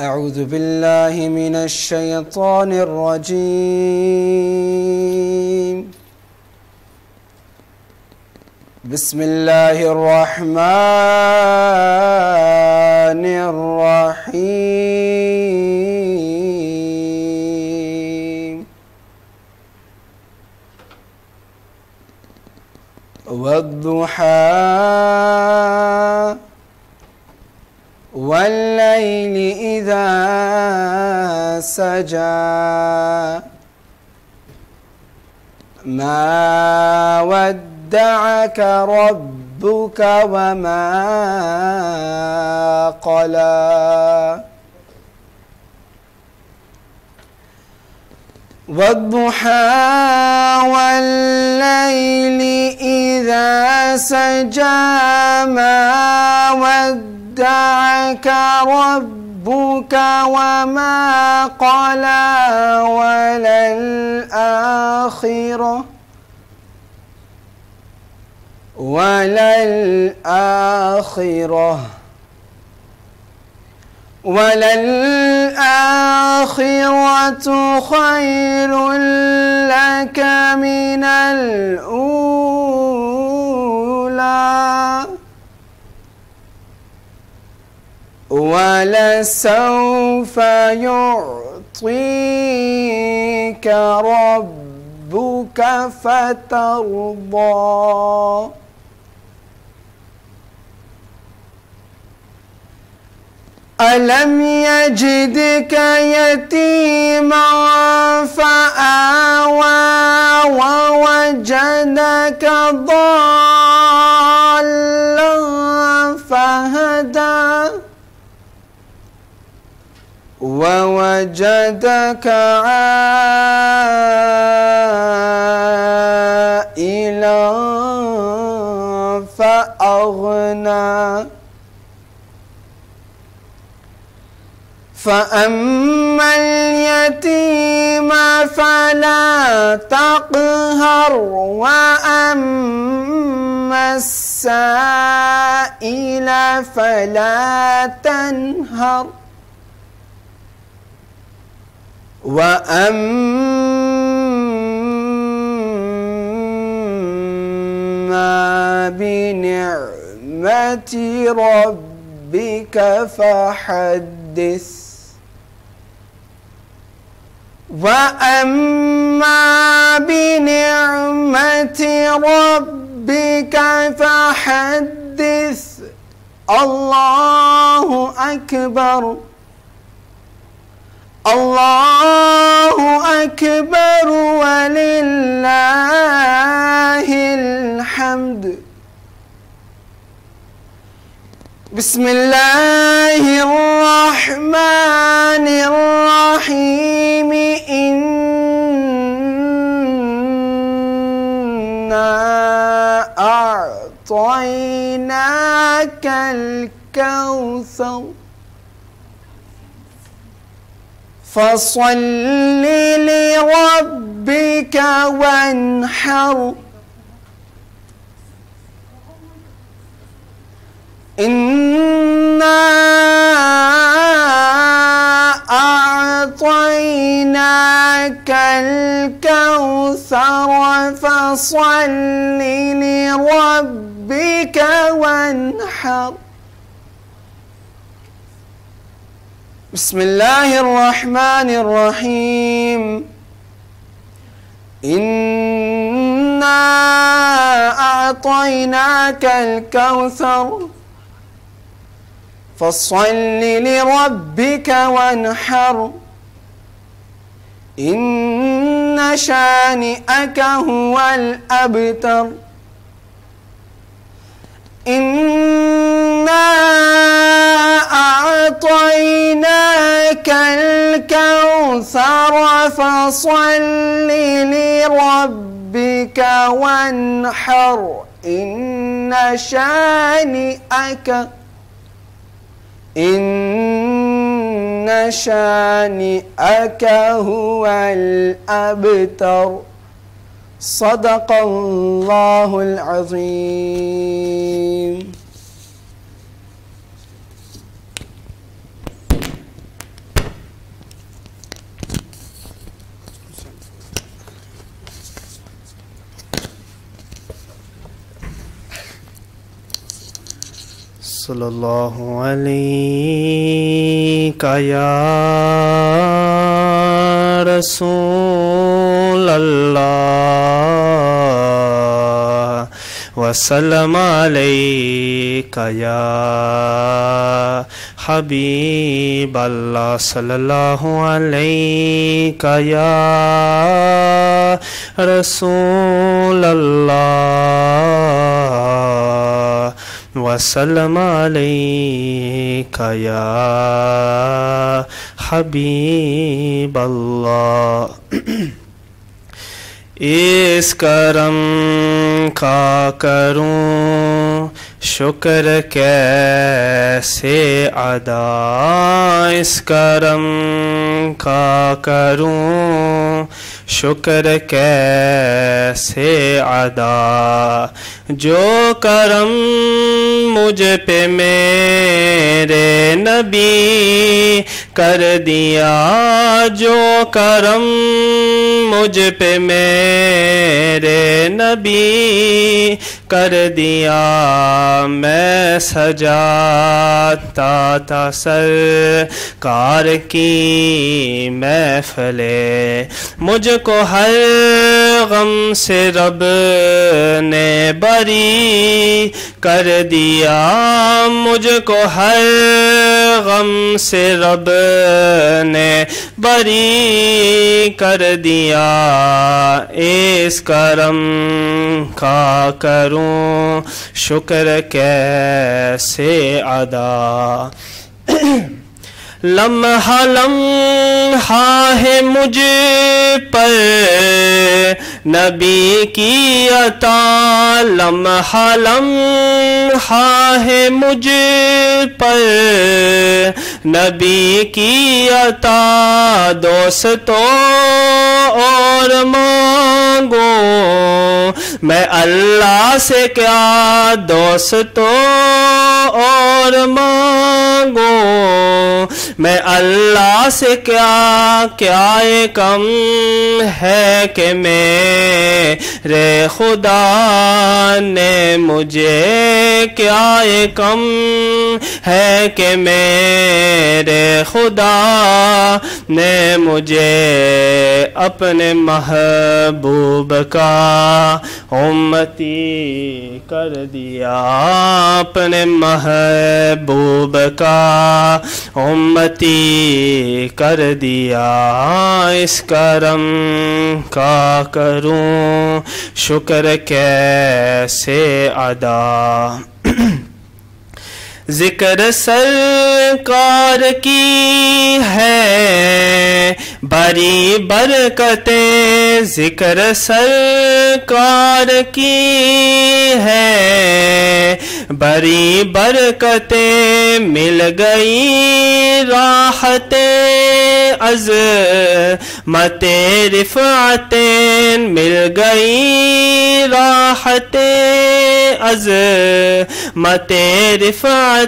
أعوذ بالله من الشيطان الرجيم. بسم الله الرحمن الرحيم. والضحى والليل إذا سجى ما ودعك ربك وما قلى. والضحى والليل إذا سجى ما ودعك ربك وما قلى. وللآخرة خير لك من الأولى ولسوف يعطيك ربك فترضى. ألم يجدك يتيما فآوى ووجدك ضالا فهدى ووجدك عائلا فأغنى. فأما اليتيم فلا تقهر وأما السائل فلا تنهر وأما بنعمة ربك فحدث. وأما بنعمة ربك فحدث. الله أكبر. अल्लाहु अकबर वलिल्लाहिल हम्द। बिस्मिल्लाहिर्रहमानिर्रहीम। इन्ना अअतैनाकल कौसर फसल्लि लिरब्बिक वन्हर। इन्ना अअतैनाकल कौसर फसल्लि लिरब्बिक वन्हर। बिस्मिल्लाहिर्रहमानिर्रहीम। इन्ना अअतैनाकल कौसर फसल्लि लिरब्बिक वन्हर। इन्न शानिअक हुवल अबतर। इन्ना अअतैनाकल कौसर फसल्लि लिरब्बिक वन्हर। इन्न शानिअक हुवल अबतर। सदक़ल्लाहुल अज़ीम। सल्लल्लाहु अलैका या रसूल अल्लाह वसल्लम अलैका या हबीब अल्लाह। सल्लल्लाहु अलैका या रसूल अल्लाह वसल्लम अलैका या हबीब अल्लाह। इस करम का करूं शुक्र कैसे अदा। इस करम का करूं शुक्र कैसे अदा। जो करम मुझ पे मेरे नबी कर दिया। जो करम मुझ पे मेरे नबी कर दिया। मैं सजाता था सरकार की महफिले। मुझको हर गम से रब ने बरी कर दिया। मुझको हर गम से रब ने बरी कर दिया। इस करम का करूं शुक्र कैसे अदा। लम्हा लम्हा है मुझ पर नबी की अता। लम्हा लम्हा है मुझ पर नबी की अता। दोस्तों और मांगो मैं अल्लाह से क्या। दोस्तों और मांगो मैं अल्लाह से क्या। क्या ये कम है कि मेरे खुदा ने मुझे। क्या ये कम है कि मेरे खुदा ने मुझे अपने महबूब का उम्मती कर दिया, अपने महबूब का उम्मती कर दिया। इस करम का करूं शुक्र कैसे अदा। जिक्र सरकार की है बड़ी बरकतें, जिक्र सरकार की है बड़ी बरकतें, मिल गई राहतें अज़मते रिफ़अतें, मिल गई राहतें अज़मते रिफ़अतें।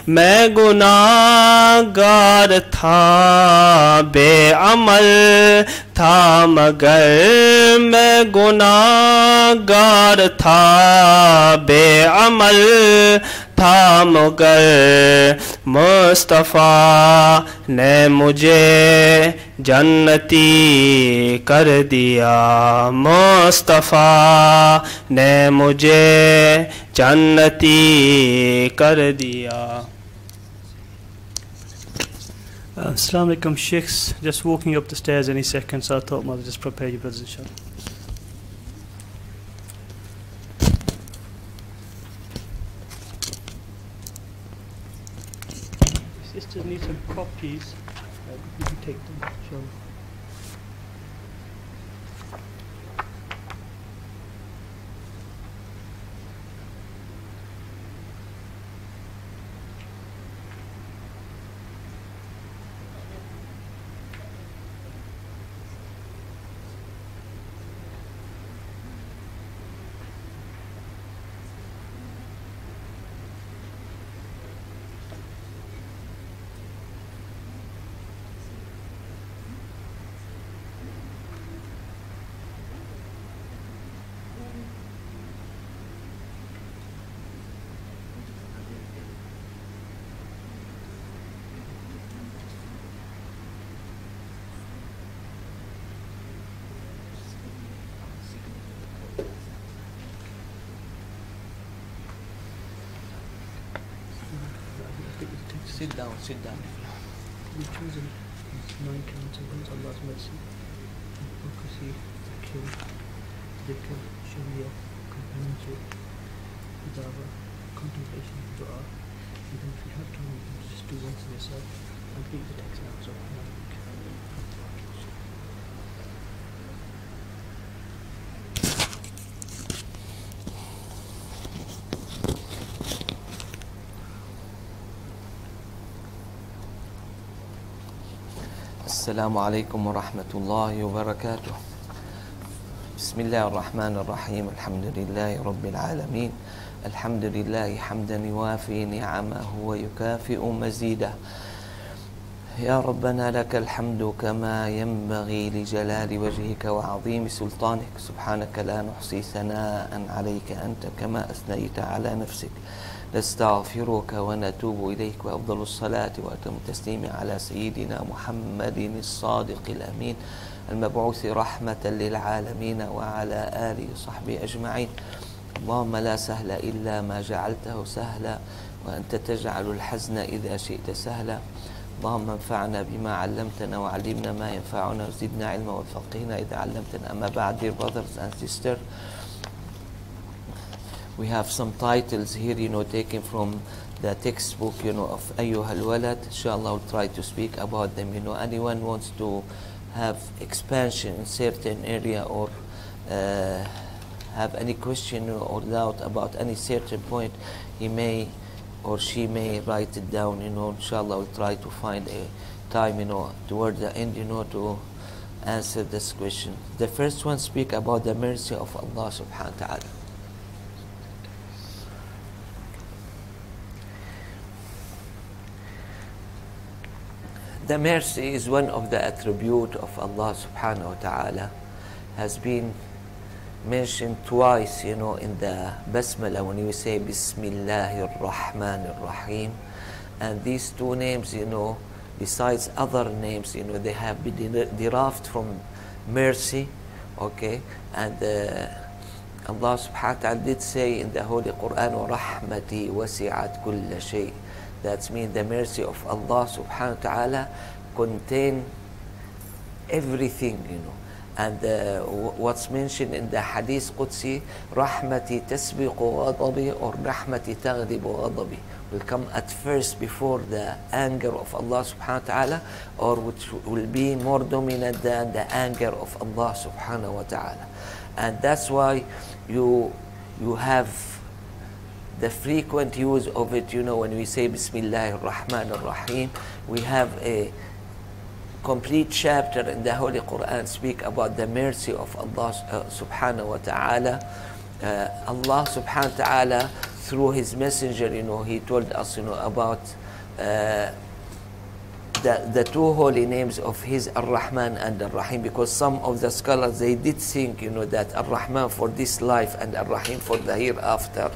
मैं गुनाहगार था बेअमल था मगर, मैं गुनाहगार था बेअमल था मगर, मुस्तफ़ा ने मुझे जन्नती कर दिया, मुस्तफ़ा ने मुझे जन्नती कर दिया। Assalamu alaikum, sheikhs. Just walking up the stairs any second, so I thought, Mother, just prepare your brothers, inshallah. Sisters need some copies. You can take them, inshallah. Sit down, sit down. We've chosen 9 counts of Allah's mercy, advocacy, zakir, dhikr, sharia, companionship, hidawah, contemplation, dua. And then if you have time, you can just do one for yourself and read the text now. So, السلام عليكم ورحمة الله وبركاته. بسم الله الرحمن الرحيم. الحمد لله رب العالمين. الحمد لله حمدا يوافي نعمه ويكافئ مزيده. يا ربنا لك الحمد كما ينبغي لجلال وجهك وعظيم سلطانك. سبحانك لا نحصي ثناء عليك أنت كما أثنيت على نفسك. نستغفرك ونتوب إليك، وأفضل الصلاة وأتم التسليم على سيدنا محمد الصادق الأمين المبعوث رحمة للعالمين وعلى آله وصحبه أجمعين. اللهم لا سهل إلا ما جعلته سهلا، وأنت تجعل الحزن إذا شئت سهلا. اللهم انفعنا بما علمتنا وعلمنا ما ينفعنا وزدنا علما وفقهنا إذا علمتنا. أما بعد, dear brothers and sisters, we have some titles here, taken from the textbook, of Ayyuha al-Walad. Inshallah, I'll try to speak about them. Anyone wants to have expansion in certain area or have any question or doubt about any certain point, he may or she may write it down. Inshallah, I'll try to find a time, toward the end, to answer this question. The first one speak about the mercy of Allah subhanahu wa ta'ala. The mercy is one of the attributes of Allah subhanahu wa ta'ala, has been mentioned twice, in the Basmala when you say Bismillahir Rahmanir Rahim. And these two names, besides other names, they have been derived from mercy, okay? And Allah subhanahu wa ta'ala did say in the Holy Quran, وَرَحْمَتِي وَسِعَتْ كُلَّ شَيْءٍ. That means the mercy of Allah subhanahu wa ta'ala contain everything, And what's mentioned in the Hadith Qudsi, رَحْمَتِي تَسْبِقُ غَضَبِي, or رَحْمَتِي تَغْضِبُ غَضَبِي, will come at first before the anger of Allah subhanahu wa ta'ala, or which will be more dominant than the anger of Allah subhanahu wa ta'ala. And that's why you have the frequent use of it, when we say Bismillahir Rahmanir Rahim. We have a complete chapter in the Holy Quran speak about the mercy of Allah subhanahu wa ta'ala. Allah subhanahu wa ta'ala, through his messenger, he told us, about the two holy names of his Ar-Rahman and Ar-Rahim, because some of the scholars, they did think, that Ar-Rahman for this life and Ar-Rahim for the hereafter.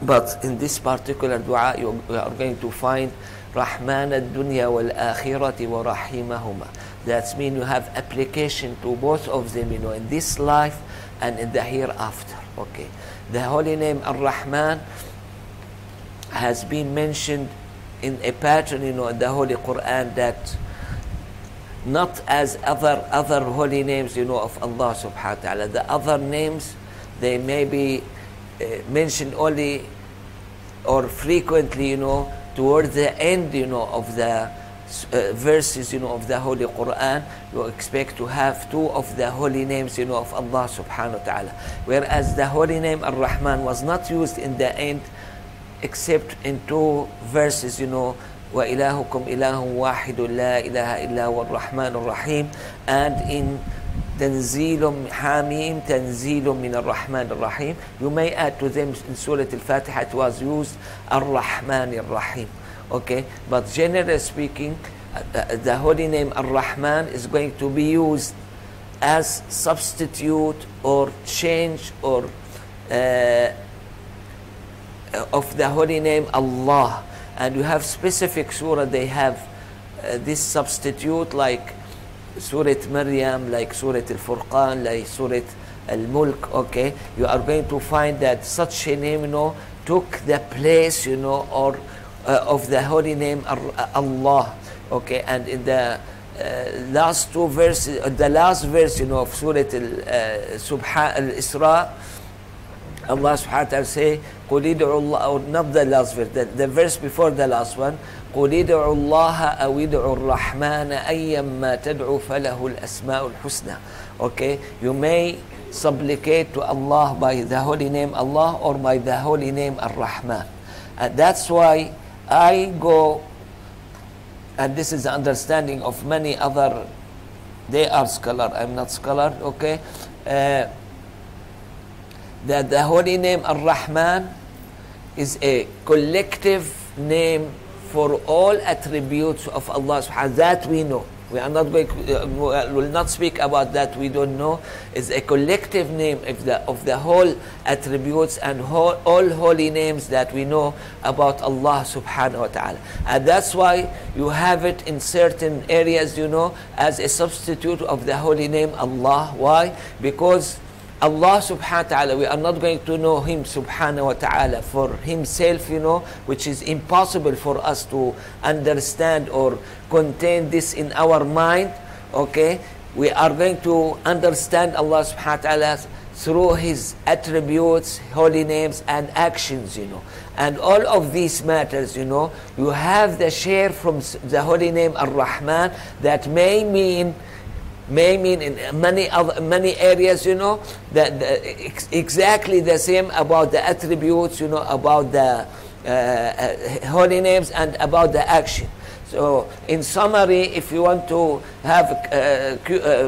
But in this particular dua, you are going to find Rahman ad-dunya wal-akhirati wa rahimahuma. That means you have application to both of them, in this life and in the hereafter. Okay. The holy name Ar-Rahman has been mentioned in a pattern, in the Holy Quran, that not as other holy names, of Allah subhanahu wa ta'ala. The other names, they may be mentioned only or frequently, towards the end, of the verses, of the Holy Quran. You expect to have two of the holy names, of Allah subhanahu wa ta'ala. Whereas the holy name Ar-Rahman was not used in the end, except in two verses, وَإِلَهُكُمْ إِلَهٌ وَاحِدٌ لَا إِلَهَ إِلَّا هُوَ الرَّحْمَنُ الرَّحِيمُ, and in تنزيل حاميم تنزيل من الرحمن الرحيم. You may add to them in Surah Al-Fatiha, it was used Ar-Rahman Ar-Rahim. Okay, but generally speaking, the holy name Ar-Rahman is going to be used as substitute or change or of the holy name Allah. And you have specific surah, they have this substitute, like Surah Maryam, like Surah Al-Furqan, like Surah Al-Mulk. Okay, you are going to find that such a name, took the place, or of the holy name Allah. Okay, and in the last two verses, the last verse, of Surah Al-Isra, Allah subhanahu wa ta'ala say, قُلِ ادْعُوا اللَّهَ, or not the last verse, the verse before the last one, قُلِ ادْعُوا اللَّهَ أَوْ ادْعُوا الرَّحْمَنَ أَيًّمَّا تَدْعُوا فَلَهُ الْأَسْمَاءُ الْحُسْنَى. Okay, you may supplicate to Allah by the holy name Allah or by the holy name Ar-Rahman. And that's why I go, and this is the understanding of many other, they are scholar, I'm not scholar, okay, that the holy name Ar-Rahman is a collective name for all attributes of Allah subhanahu that we know. We are not going will not speak about that we don't know. It's a collective name of the whole attributes and all holy names that we know about Allah subhanahu wa ta'ala. And that's why you have it in certain areas, as a substitute of the holy name Allah. Why? Because Allah subhanahu wa ta'ala, we are not going to know Him subhanahu wa ta'ala for Himself, which is impossible for us to understand or contain this in our mind. Okay, we are going to understand Allah subhanahu wa ta'ala through His attributes, holy names and actions, and all of these matters, you have the share from the holy name Ar-Rahman that may mean in many areas, that exactly the same about the attributes, about the holy names and about the action. So in summary, if you want to have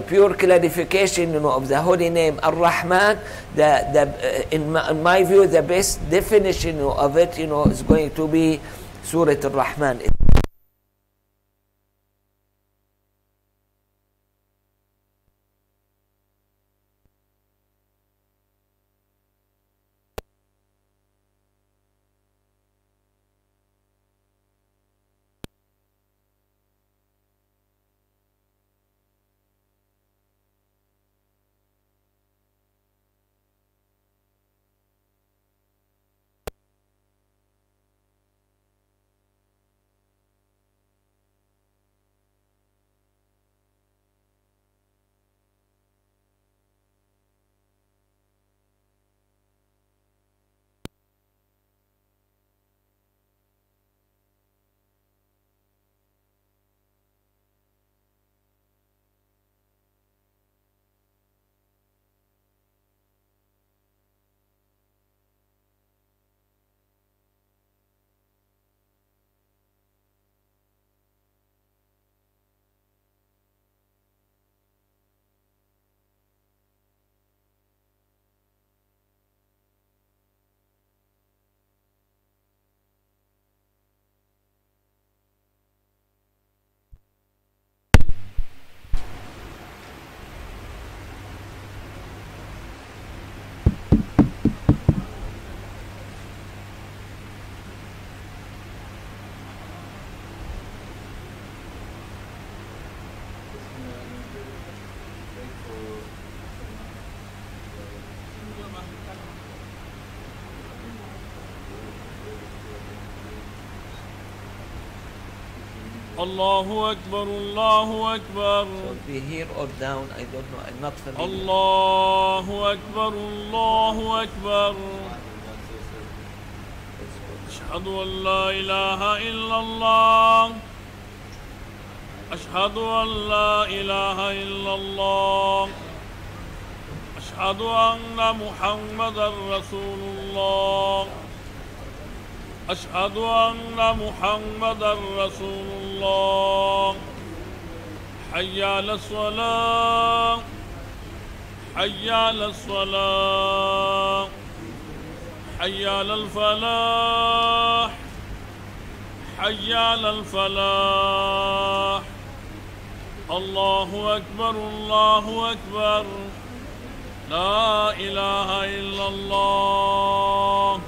pure clarification, of the holy name Ar-Rahman, in my view, the best definition of it, is going to be Surah Ar-Rahman. Allahu Akbar, Allahu Akbar. So be here or down, I don't know, I'm not familiar. Allahu Akbar, Allahu Akbar. أشهد أن لا إله إلا الله أشهد أن لا إله إلا الله أشهد أن محمدا رسول الله أشهد أن محمدا رسول الله حي على الصلاة حي على الصلاة حي على الفلاح حي على الفلاح الله أكبر الله أكبر لا إله إلا الله.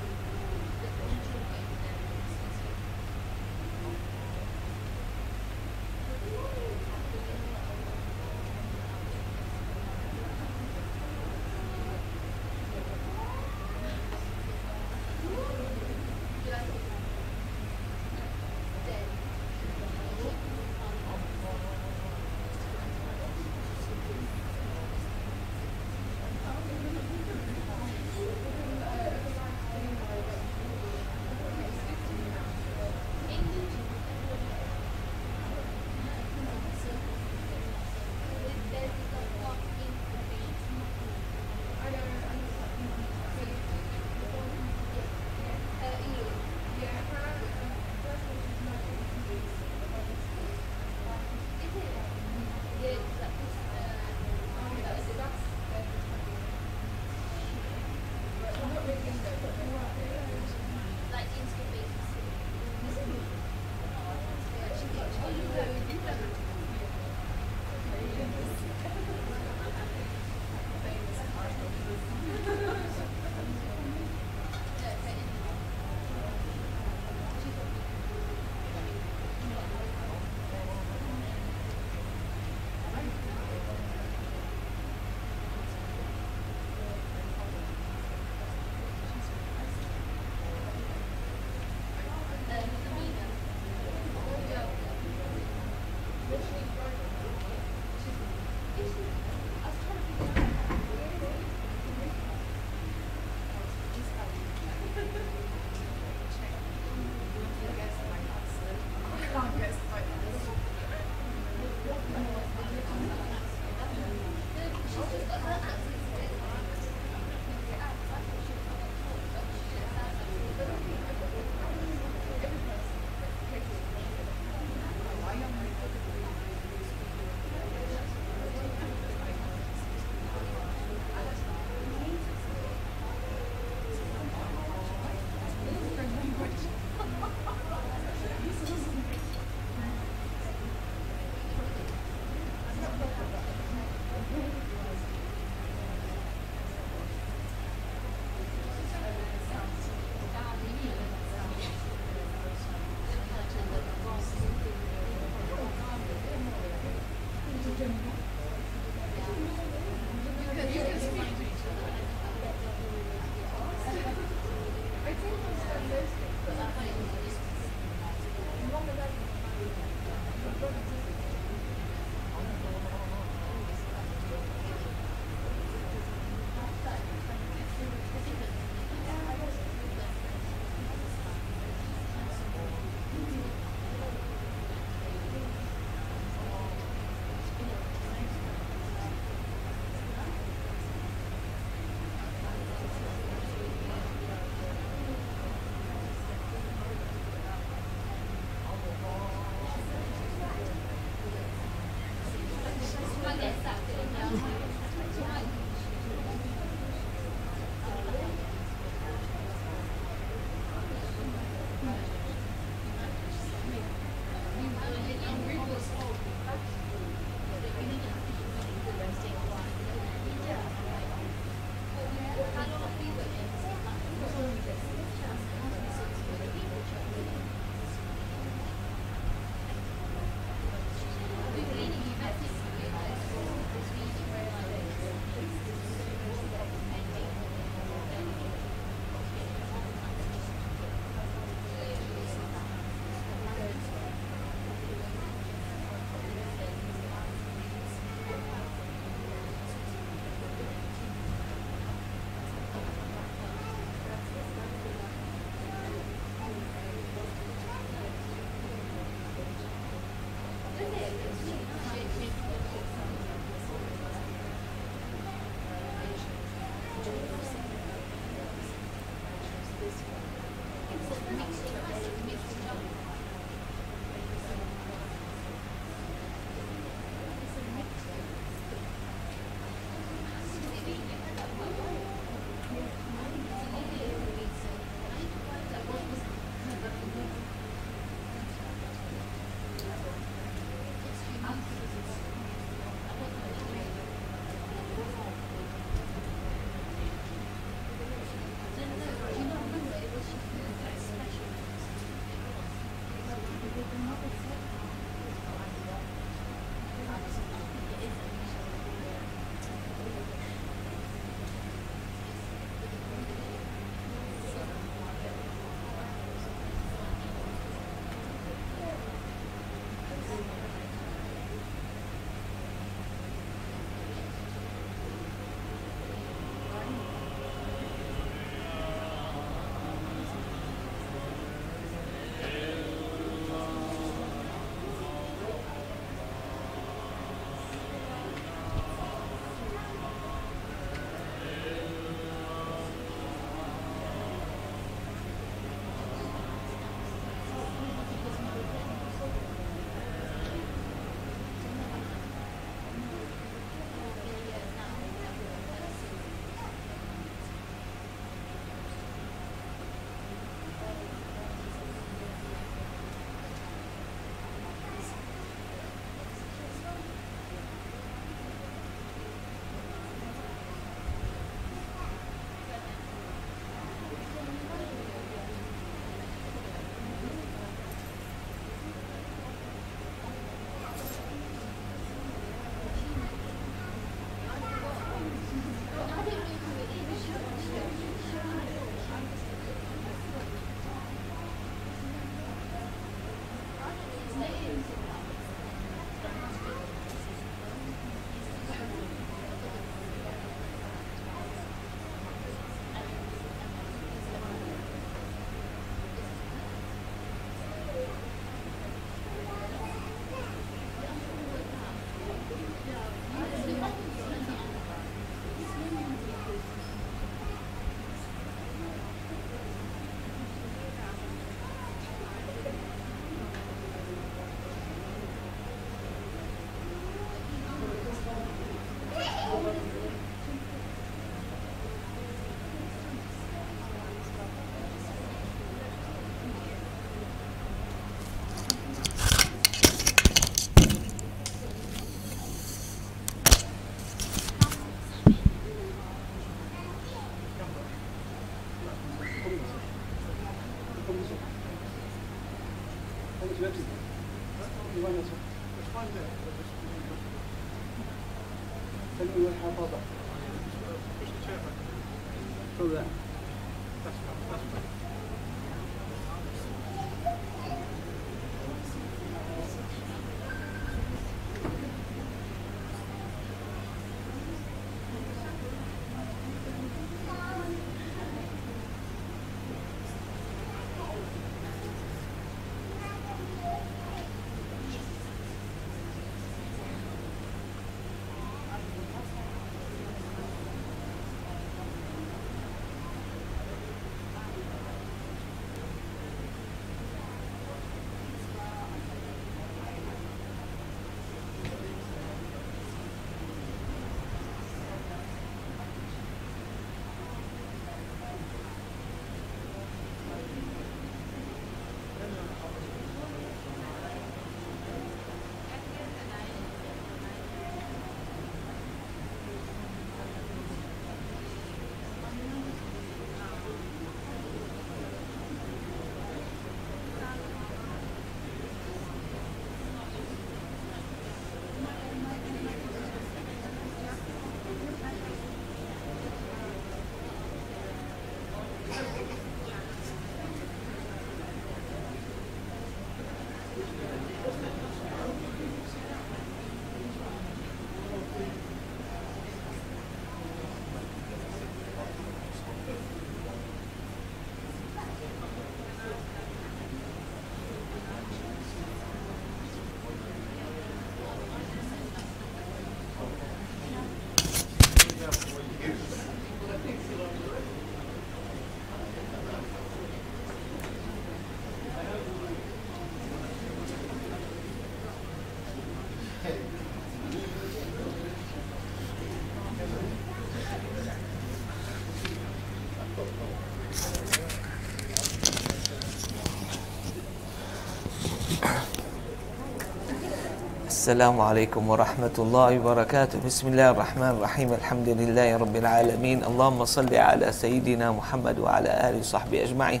السلام عليكم ورحمة الله وبركاته. بسم الله الرحمن الرحيم. الحمد لله رب العالمين. اللهم صل على سيدنا محمد وعلى آله وصحبه أجمعين.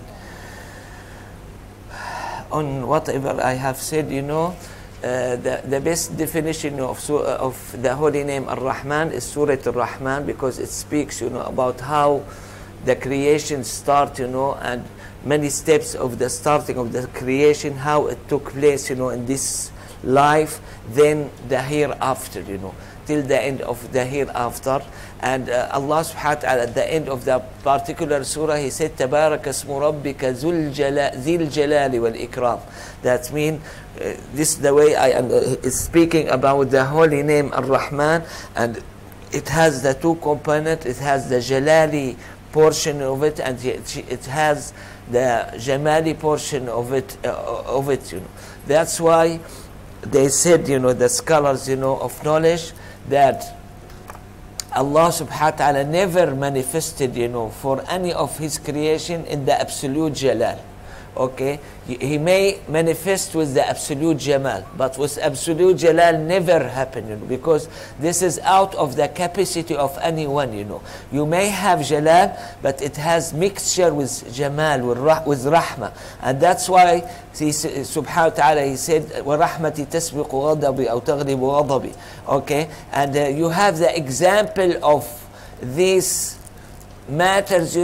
On whatever I have said, the best definition of the holy name Ar-Rahman is Surah Ar-Rahman, because it speaks, about how the creation start, and many steps of the starting of the creation, how it took place, in this life, then the hereafter, till the end of the hereafter. And Allah subhanahu wa ta'ala, at the end of the particular surah, He said, تَبَارَكَ اسْمُ رَبِّكَ ذِي الْجَلَالِ وَالْإِكْرَامِ. That means, this is the way is speaking about the holy name Ar-Rahman, and it has the two components. It has the Jalali portion of it, and it has the Jamali portion of it. That's why they said, the scholars, of knowledge, that Allah subhanahu wa ta'ala never manifested, for any of His creation in the absolute Jalal. Okay, He may manifest with the absolute Jamal, but with absolute Jalal never happen, because this is out of the capacity of anyone. You may have Jalal, but it has mixture with Jamal, with Rahmah, and that's why He subhanahu wa ta'ala, He said, وَرَحْمَتِ تَسْبِقُ غَضَبِي أَوْ تَغْلِبُ غَضَبِي. Okay, and you have the example of these matters,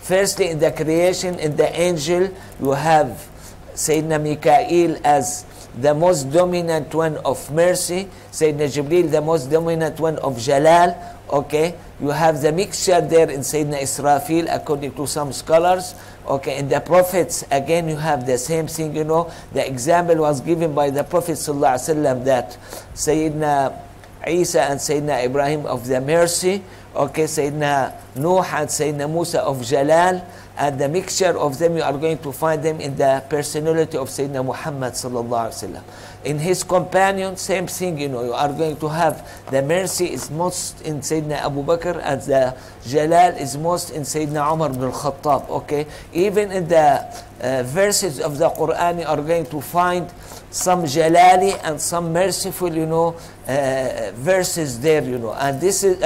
Firstly, in the creation, in the angel, you have Sayyidina Mikael as the most dominant one of mercy, Sayyidina Jibreel the most dominant one of Jalal. Okay, you have the mixture there in Sayyidina Israfil, according to some scholars. Okay, in the prophets, again, you have the same thing. The example was given by the Prophet ﷺ that Sayyidina Isa and Sayyidina Ibrahim of the mercy. Okay, Sayyidina Nuh and Sayyidina Musa of Jalal, and the mixture of them, you are going to find them in the personality of Sayyidina Muhammad sallallahu alaihi wasallam. In his companion, same thing, you are going to have the mercy is most in Sayyidina Abu Bakr, and the Jalal is most in Sayyidina Umar ibn al-Khattab. Okay, even in the verses of the Quran, you are going to find some Jalali and some merciful, verses there, and this is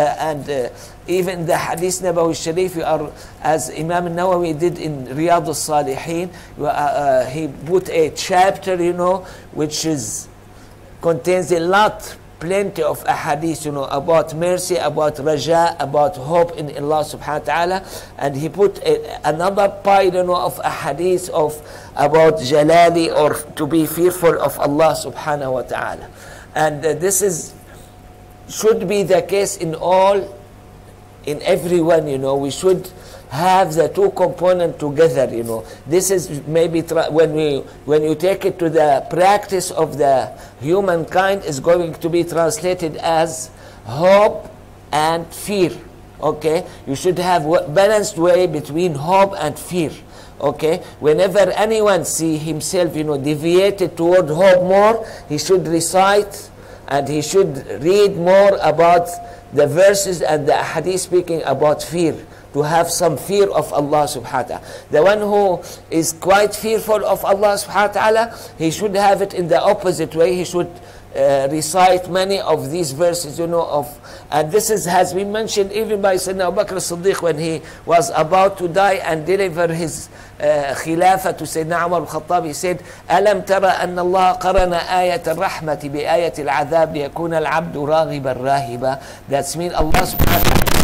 even the Hadith Nabawi Sharif, as Imam Nawawi did in Riyadh al-Salihin, he put a chapter, which contains plenty of ahadith, about mercy, about raja, about hope in Allah subhanahu wa ta'ala, and he put another pile, of ahadith about jalali, or to be fearful of Allah subhanahu wa ta'ala. And this should be the case in everyone, we should have the two components together, This is maybe when you take it to the practice of the humankind, is going to be translated as hope and fear. Okay, you should have a balanced way between hope and fear. Okay, whenever anyone see himself, deviated toward hope more, he should recite and he should read more about the verses and the hadith speaking about fear, to have some fear of Allah subhanahu wa ta'ala. The one who is quite fearful of Allah subhanahu wa ta'ala, he should have it in the opposite way. He should recite many of these verses, and this has been mentioned even by Sayyidina Abu Bakr as-Siddiq when he was about to die and deliver his khilafah to Sayyidina Umar al-Khattab. He said, أَلَمْ تَرَ أَنَّ اللَّهَ قَرَنَ آيَةَ الرَّحْمَةِ بِآيَةِ الْعَذَابِ لِيَكُونَ الْعَبْدُ رَاغِبًا رَاهِبًا. That means Allah subhanahu wa ta'ala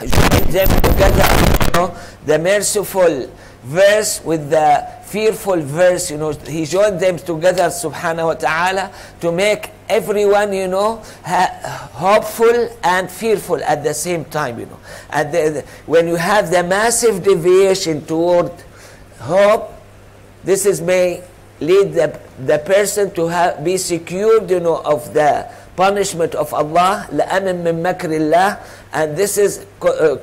joined them together, the merciful verse with the fearful verse, He joined them together subhanahu wa ta'ala to make everyone, hopeful and fearful at the same time, And when you have the massive deviation toward hope, this may lead the person to be secured, of the punishment of Allah, لَأَمِن مِّن مَكْرِ اللَّهِ, and this is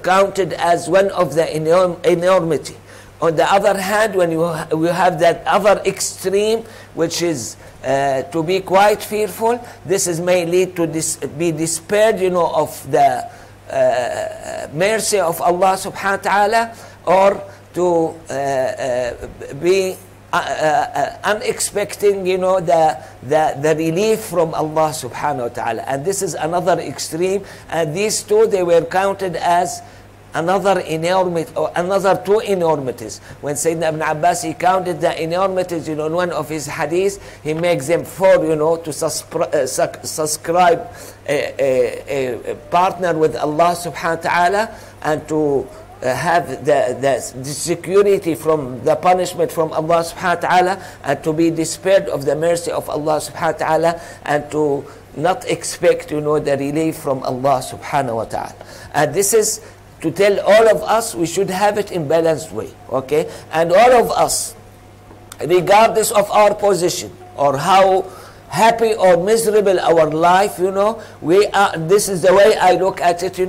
counted as one of the enormity. On the other hand, when you have that other extreme, which is to be quite fearful, this may lead to be despaired, of the mercy of Allah subhanahu wa ta'ala, or to be unexpecting, the relief from Allah subhanahu wa ta'ala. And this is another extreme. And these two, they were counted as another enormity, or another two enormities. When Sayyidina Ibn Abbas, he counted the enormities, in one of his hadiths, he makes them four, to subscribe a partner with Allah subhanahu wa ta'ala, and to have the security from the punishment from Allah subhanahu wa ta'ala, and to be despaired of the mercy of Allah subhanahu wa ta'ala, and to not expect, the relief from Allah subhanahu wa ta'ala. And this is to tell all of us we should have it in balanced way, okay? And all of us, regardless of our position or how happy or miserable our life, we are, this is the way I look at it,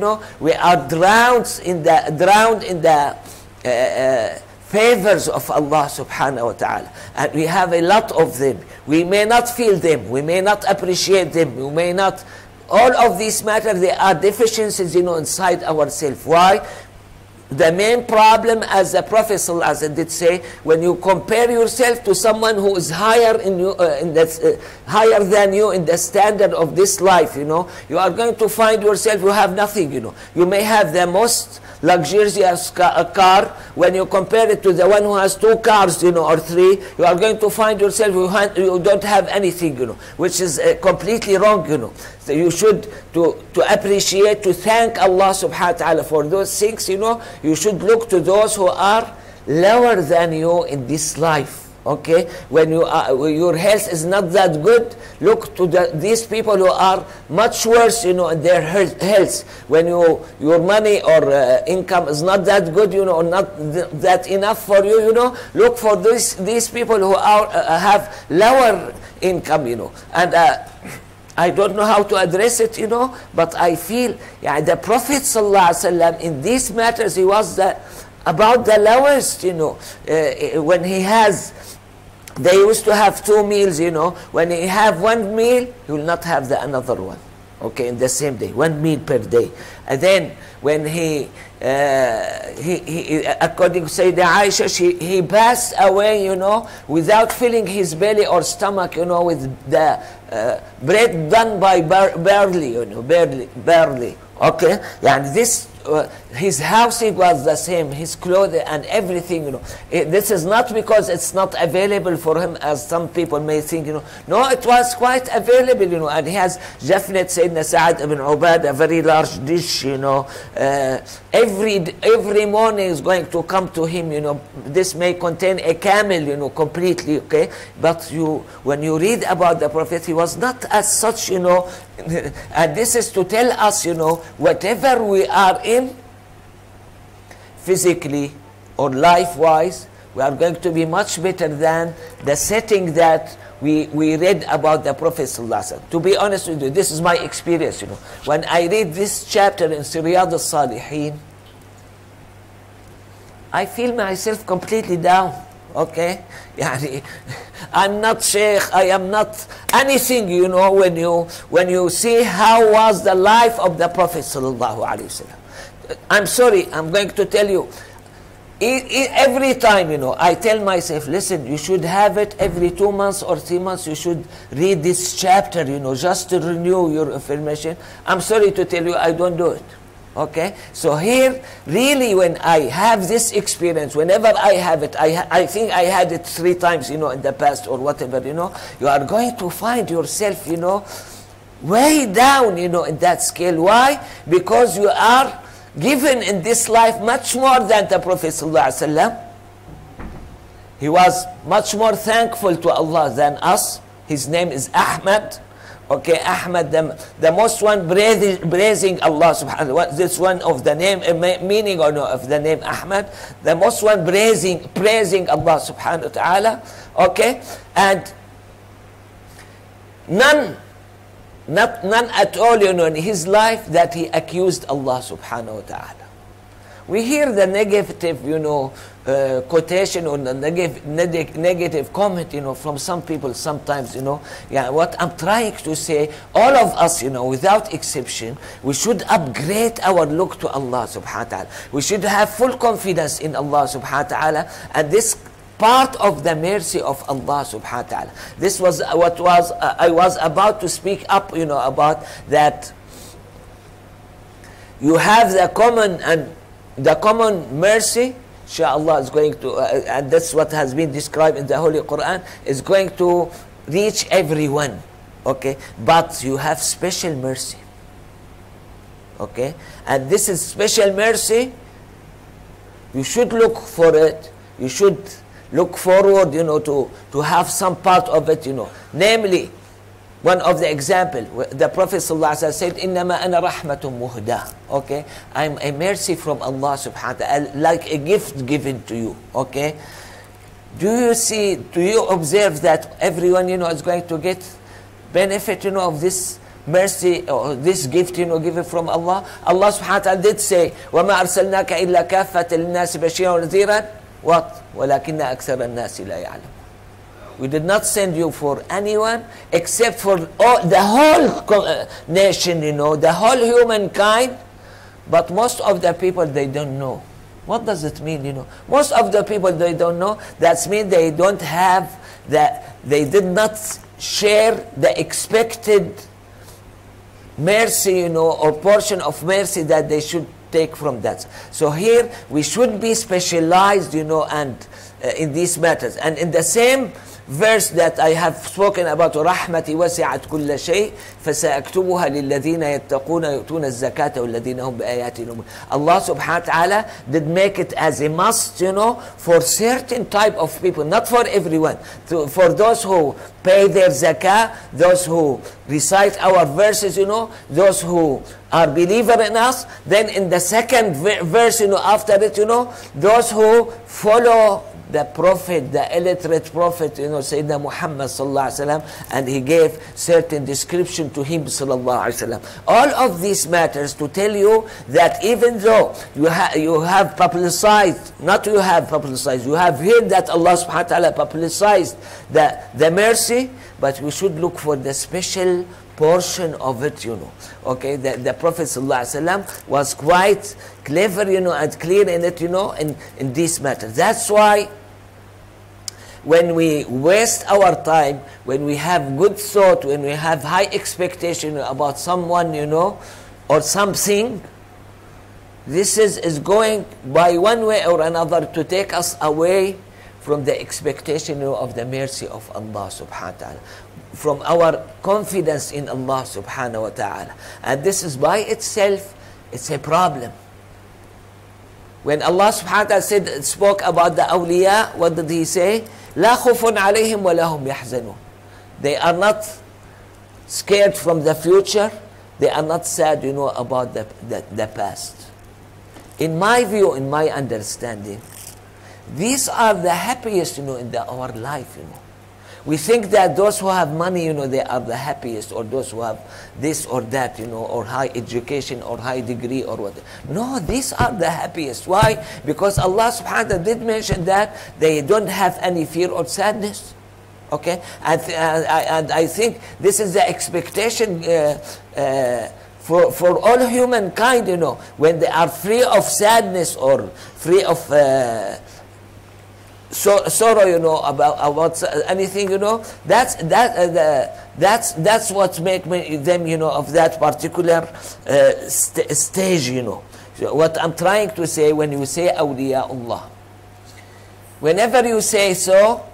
we are drowned in the favors of Allah subhanahu wa ta'ala. And we have a lot of them. We may not feel them, we may not appreciate them, we may not. All of these matters, they are deficiencies, inside ourselves. Why? The main problem, as the Prophet ﷺ did say, when you compare yourself to someone who is higher higher than you in the standard of this life, you are going to find yourself you have nothing. You may have the most luxurious car. When you compare it to the one who has two cars, or three, you are going to find yourself you don't have anything, which is completely wrong. So you should to appreciate, to thank Allah subhanahu wa ta'ala for those things. You should look to those who are lower than you in this life. Okay, when your health is not that good, look to these people who are much worse, in their health. When your money or income is not that good, or not that enough for you, look for these people who have lower income, And I don't know how to address it, but I feel the Prophet ﷺ in these matters, he was about the lowest, when he has. They used to have 2 meals, When he have 1 meal, he will not have the another one. Okay, in the same day, 1 meal per day. And then when he according to Sayyidah Aisha, he passed away, without filling his belly or stomach, with the bread done by barley, barley. Okay, and this. His housing was the same, his clothing and everything, This is not because it's not available for him, as some people may think, No, it was quite available, And he has Jafnet Sayyidina Sa'ad ibn Ubad, a very large dish, Every morning is going to come to him, This may contain a camel, completely, okay? But when you read about the Prophet, he was not as such, And this is to tell us, whatever we are in, physically or life-wise, we are going to be much better than the setting that we read about the Prophet ﷺ. To be honest with you, this is my experience, When I read this chapter in Riyadh al-Salihin, I feel myself completely down, okay? I'm not sheikh, I am not anything, when you see how was the life of the Prophet ﷺ. I'm sorry, I'm going to tell you, every time, I tell myself, listen, you should have it every 2 months or 3 months, you should read this chapter, just to renew your information. I'm sorry to tell you, I don't do it. Okay? So here, really, when I have this experience, whenever I have it, I think I had it 3 times, in the past or whatever, you are going to find yourself, way down, in that scale. Why? Because you are given in this life much more than the Prophet ﷺ. He was much more thankful to Allah than us. His name is Ahmad. Okay, Ahmad, the most one praising Allah subhanahu wa ta'ala. This one of the name, meaning or no of the name Ahmad. The most one praising Allah subhanahu wa ta'ala. Okay, and none at all, in his life that he accused Allah subhanahu wa ta'ala. We hear the negative, quotation or the negative comment, from some people sometimes, what I'm trying to say, all of us, without exception, we should upgrade our look to Allah subhanahu wa ta'ala. We should have full confidence in Allah subhanahu wa ta'ala, and this part of the mercy of Allah subhanahu wa ta'ala. This was what was I was about to speak up, about that. You have the common mercy. Inshallah is going to, and that's what has been described in the Holy Quran, is going to reach everyone. Okay, but you have special mercy. Okay, and this is special mercy. You should look for it. You should look forward, to have some part of it, Namely, one of the example, the Prophet ﷺ said, "Innama ana rahmatun muhda." Okay, I'm a mercy from Allah subhanahu wa ta'ala, like a gift given to you. Okay, do you observe that everyone, is going to get benefit, of this mercy or this gift, given from Allah? Allah subhanahu wa ta'ala did say, وَمَا أَرْسَلْنَاكَ إِلَّا كَافَّةً لِلنَّاسِ بَشِيرًا وَنَذِيرًا. What? وَلَكِنَّ أَكْثَرَ النَّاسِ لَا يَعْلَمُونَ. We did not send you for anyone except for the whole nation, the whole humankind. But most of the people, they don't know. What does it mean, Most of the people, they don't know. That means they don't have they did not share the expected mercy, or portion of mercy that they should take from that. So here we should be specialized, and in these matters. And in the same verse that I have spoken about, رحمتي وسعت كل شيء فسأكتبها للذين يتقون يؤتون الزكاة والذين هم بآياتنا يؤمنون. Allah subhanahu wa ta'ala did make it as a must, for certain type of people, not for everyone. For those who pay their zakah, those who recite our verses, those who are believer in us. Then in the second verse, after it, those who follow the Prophet, the illiterate Prophet, Sayyidina Muhammad sallallahu alaihi wasallam, and he gave certain description to him sallallahu alaihi wasallam. All of these matters to tell you that even though you have publicized, you have heard that Allah subhanahu wa ta'ala publicized the mercy, but we should look for the special portion of it, Okay, the Prophet ﷺ was quite clever, and clear in it, in this matter. That's why when we waste our time, when we have good thought, when we have high expectation about someone, or something, this is going by one way or another to take us away from the expectation of the mercy of Allah subhanahu wa ta'ala, from our confidence in Allah subhanahu wa ta'ala. And this is by itself, it's a problem. When Allah subhanahu wa ta'ala spoke about the awliya, what did he say? لا خوف عليهم ولا هم يحزنون. They are not scared from the future. They are not sad, about the past. In my view, in my understanding, these are the happiest, in our life, We think that those who have money, they are the happiest, or those who have this or that, or high education or high degree or whatever. No, these are the happiest. Why? Because Allah subhanahu wa ta'ala did mention that they don't have any fear or sadness. Okay? And I think this is the expectation for all humankind, when they are free of sadness or free of sorrow, about anything, that's what make them, of that particular stage, So what I'm trying to say, when you say awliyaullah, whenever you say so,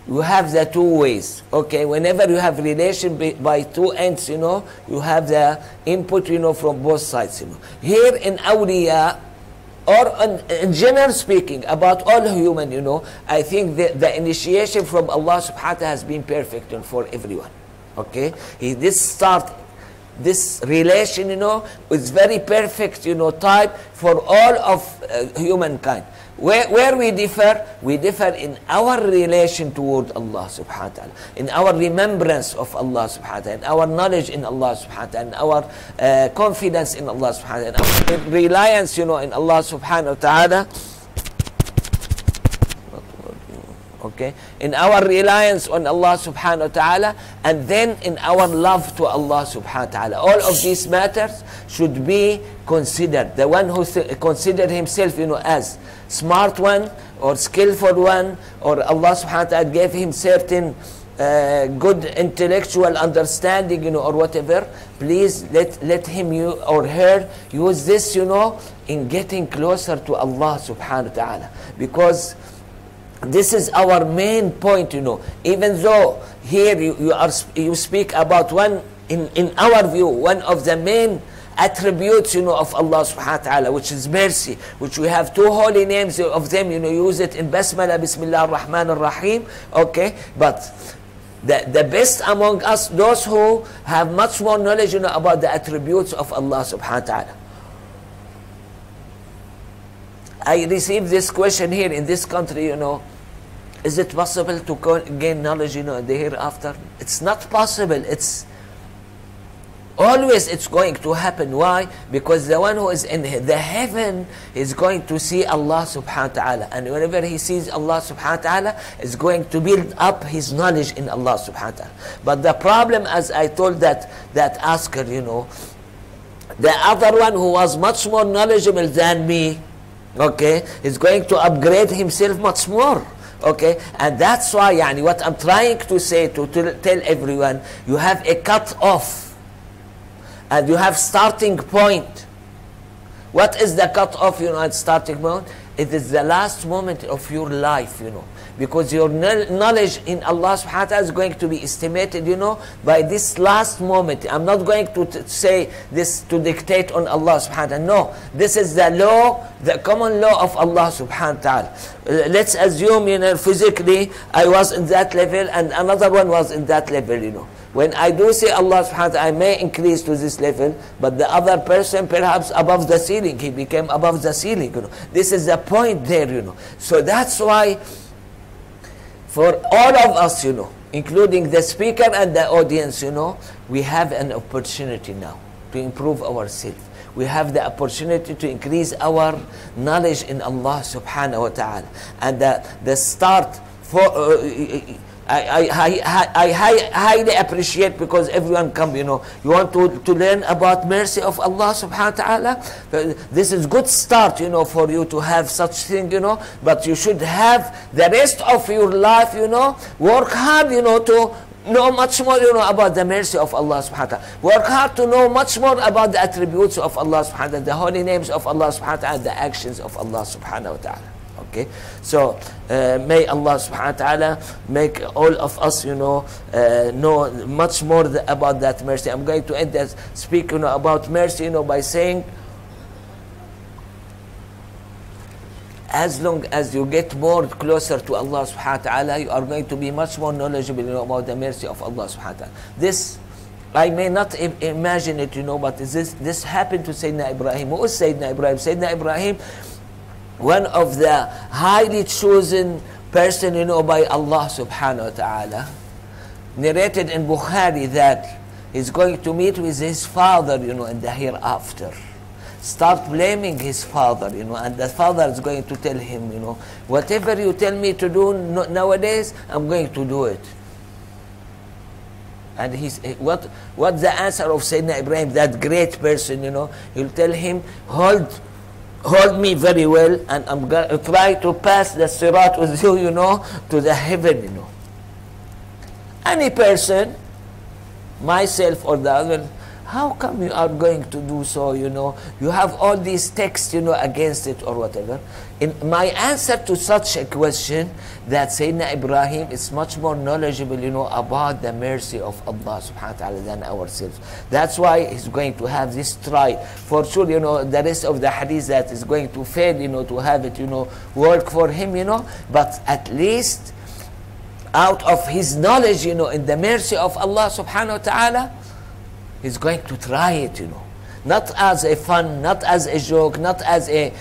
you have the two ways. Okay, whenever you have relation by two ends, you have the input, from both sides. Here in awliya, or in general speaking, about all human, I think the initiation from Allah subhanahu wa ta'ala has been perfect for everyone. Okay? This relation, is very perfect, type for all of humankind. Where we differ in our relation toward Allah subhanahu wa ta'ala, in our remembrance of Allah subhanahu wa ta'ala, in our knowledge in Allah subhanahu wa ta'ala, in our confidence in Allah subhanahu wa ta'ala, our reliance, in Allah subhanahu wa ta'ala. Okay, in our reliance on Allah subhanahu wa ta'ala, and then in our love to Allah subhanahu wa ta'ala. All of these matters should be considered. The one who considered himself, as smart one or skillful one, or Allah subhanahu wa ta'ala gave him certain good intellectual understanding, or whatever, please let him or her use this, in getting closer to Allah subhanahu wa ta'ala. Because this is our main point, even though here you speak about one, in our view, one of the main attributes, of Allah subhanahu wa ta'ala, which is mercy, which we have two holy names of them, use it in Basmala, Bismillah ar-Rahman ar-Rahim, okay, but the best among us, those who have much more knowledge, about the attributes of Allah subhanahu wa ta'ala. I received this question here in this country, is it possible to gain knowledge, in the hereafter? It's not possible. It's going to happen. Why? Because the one who is in the heaven is going to see Allah subhanahu wa ta'ala. And whenever he sees Allah subhanahu wa ta'ala, is going to build up his knowledge in Allah subhanahu wa ta'ala. But the problem, as I told that asker, the other one who was much more knowledgeable than me, okay, is going to upgrade himself much more. Okay, and that's why, what I'm trying to say, to tell everyone, you have a cut off and you have starting point. What is the cut off, at starting point? It is the last moment of your life, because your knowledge in Allah subhanahu wa ta'ala is going to be estimated, by this last moment. I'm not going to say this to dictate on Allah subhanahu wa ta'ala. No, this is the law, the common law of Allah subhanahu wa ta'ala. Let's assume, physically, I was in that level and another one was in that level, When I do say Allah subhanahu wa ta'ala, I may increase to this level, but the other person perhaps above the ceiling, he became above the ceiling, This is the point there, So that's why, for all of us, including the speaker and the audience, we have an opportunity now to improve ourselves. We have the opportunity to increase our knowledge in Allah subhanahu wa ta'ala. And the start for... I highly appreciate, because everyone come, you want to learn about mercy of Allah subhanahu wa ta'ala. This is good start, for you to have such thing, but you should have the rest of your life, work hard, to know much more, about the mercy of Allah subhanahu wa ta'ala. Work hard to know much more about the attributes of Allah subhanahu wa ta'ala, the holy names of Allah subhanahu wa ta'ala, the actions of Allah subhanahu wa ta'ala. Okay, so may Allah subhanahu wa ta'ala make all of us, know much more about that mercy. I'm going to end that speak, about mercy, by saying, as long as you get more closer to Allah subhanahu wa ta'ala, you are going to be much more knowledgeable, about the mercy of Allah subhanahu wa ta'ala. This, I may not imagine it, but this happened to Sayyidina Ibrahim. Who is Sayyidina Ibrahim? Sayyidina Ibrahim, one of the highly chosen person, by Allah subhanahu wa ta'ala, narrated in Bukhari that he's going to meet with his father, in the hereafter. Start blaming his father, and the father is going to tell him, whatever you tell me to do nowadays, I'm going to do it. And what the answer of Sayyidina Ibrahim, that great person, he'll tell him, hold me very well, and I'm going to try to pass the sirat with you, to the heaven, Any person, myself or the other, how come you are going to do so, You have all these texts, against it or whatever. In my answer to such a question, that Sayyidina Ibrahim is much more knowledgeable, about the mercy of Allah subhanahu wa ta'ala than ourselves. That's why he's going to have this try. For sure, the rest of the hadith that is going to fail, to have it, work for him, but at least out of his knowledge, in the mercy of Allah subhanahu wa ta'ala, he's going to try it, not as a fun, not as a joke, not as a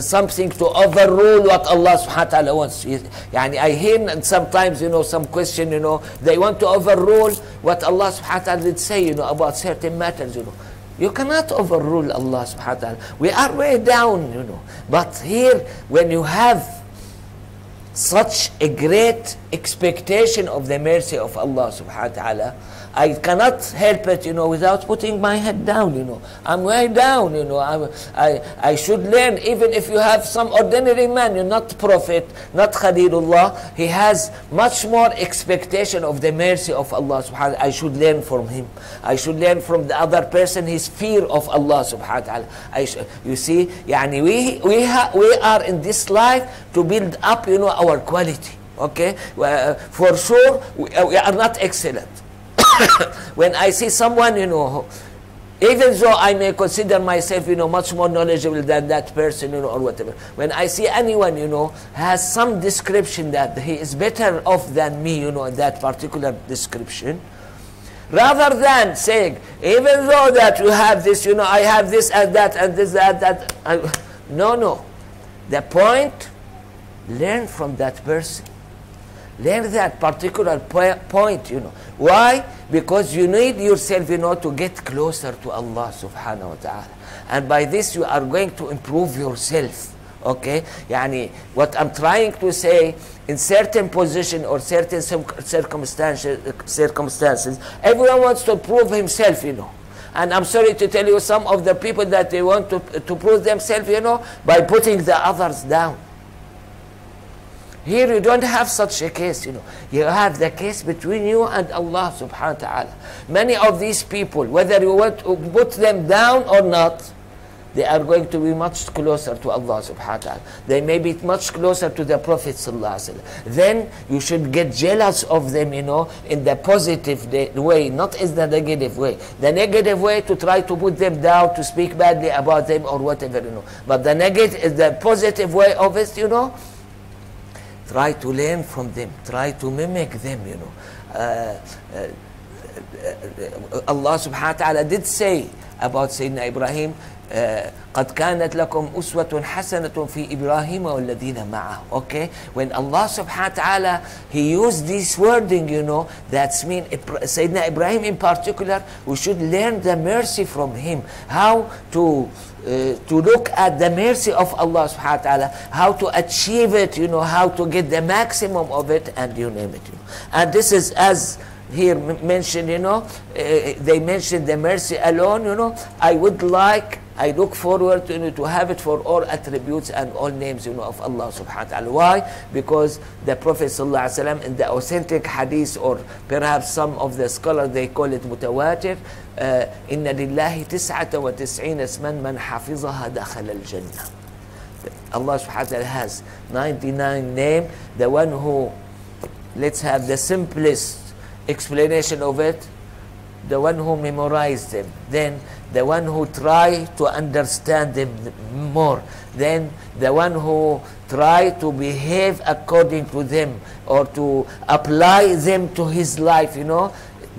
something to overrule what Allah subhanahu wa ta'ala wants. I hear sometimes, some question, they want to overrule what Allah subhanahu wa ta'ala did say, about certain matters, You cannot overrule Allah subhanahu wa ta'ala. We are way down, But here, when you have such a great expectation of the mercy of Allah subhanahu wa ta'ala, I cannot help it, without putting my head down, I'm way down, I should learn, even if you have some ordinary man, you're not prophet, not Khalilullah, he has much more expectation of the mercy of Allah subhanahu wa ta'ala. I should learn from him. I should learn from the other person his fear of Allah subhanahu wa ta'ala. You see, yani we are in this life to build up, our quality, okay? For sure, we are not excellent. When I see someone, even though I may consider myself, much more knowledgeable than that person, or whatever. When I see anyone, has some description that he is better off than me, in that particular description, rather than saying, even though that you have this, I have this and that and this and that. No. The point, learn from that person. Learn that particular point, Why? Because you need yourself, to get closer to Allah subhanahu wa ta'ala. And by this you are going to improve yourself. Okay? Yani, what I'm trying to say, in certain position or certain circumstances, everyone wants to prove himself, And I'm sorry to tell you, some of the people that they want to prove themselves, by putting the others down. Here you don't have such a case, You have the case between you and Allah subhanahu wa ta'ala. Many of these people, whether you want to put them down or not, they are going to be much closer to Allah subhanahu wa ta'ala. They may be much closer to the Prophet sallallahu alaihi wasallam. Then you should get jealous of them, in the positive way, not in the negative way. The negative way to try to put them down, to speak badly about them or whatever, But the positive way of it, try to learn from them, try to mimic them, Allah subhanahu wa ta'ala did say about Sayyidina Ibrahim, قَدْ كَانَتْ لَكُمْ أُسْوَةٌ حَسَنَةٌ فِي إِبْرَاهِيمَ وَالَّذِينَ مَعَهُ. Okay? When Allah subhanahu wa ta'ala, He used this wording, that's mean Sayyidina Ibrahim in particular, we should learn the mercy from him. How to look at the mercy of Allah subhanahu wa ta'ala, how to achieve it, how to get the maximum of it, and you name it. And this is as here mentioned, they mentioned the mercy alone, I look forward to have it for all attributes and all names, of Allah subhanahu wa ta'ala. Why? Because the Prophet sallallahu alaihi wasallam in the authentic hadith, or perhaps some of the scholars, they call it mutawatir, إِنَّ لِلَّهِ تِسْعَةَ وَتِسْعِينَ اسْمًا مَنْ حَفِظَهَا دَخَلَ الْجَنَّةِ. Allah subhanahu wa ta'ala has 99 names. The one who, let's have the simplest explanation of it, the one who memorized them, then the one who try to understand them more, then the one who try to behave according to them or to apply them to his life,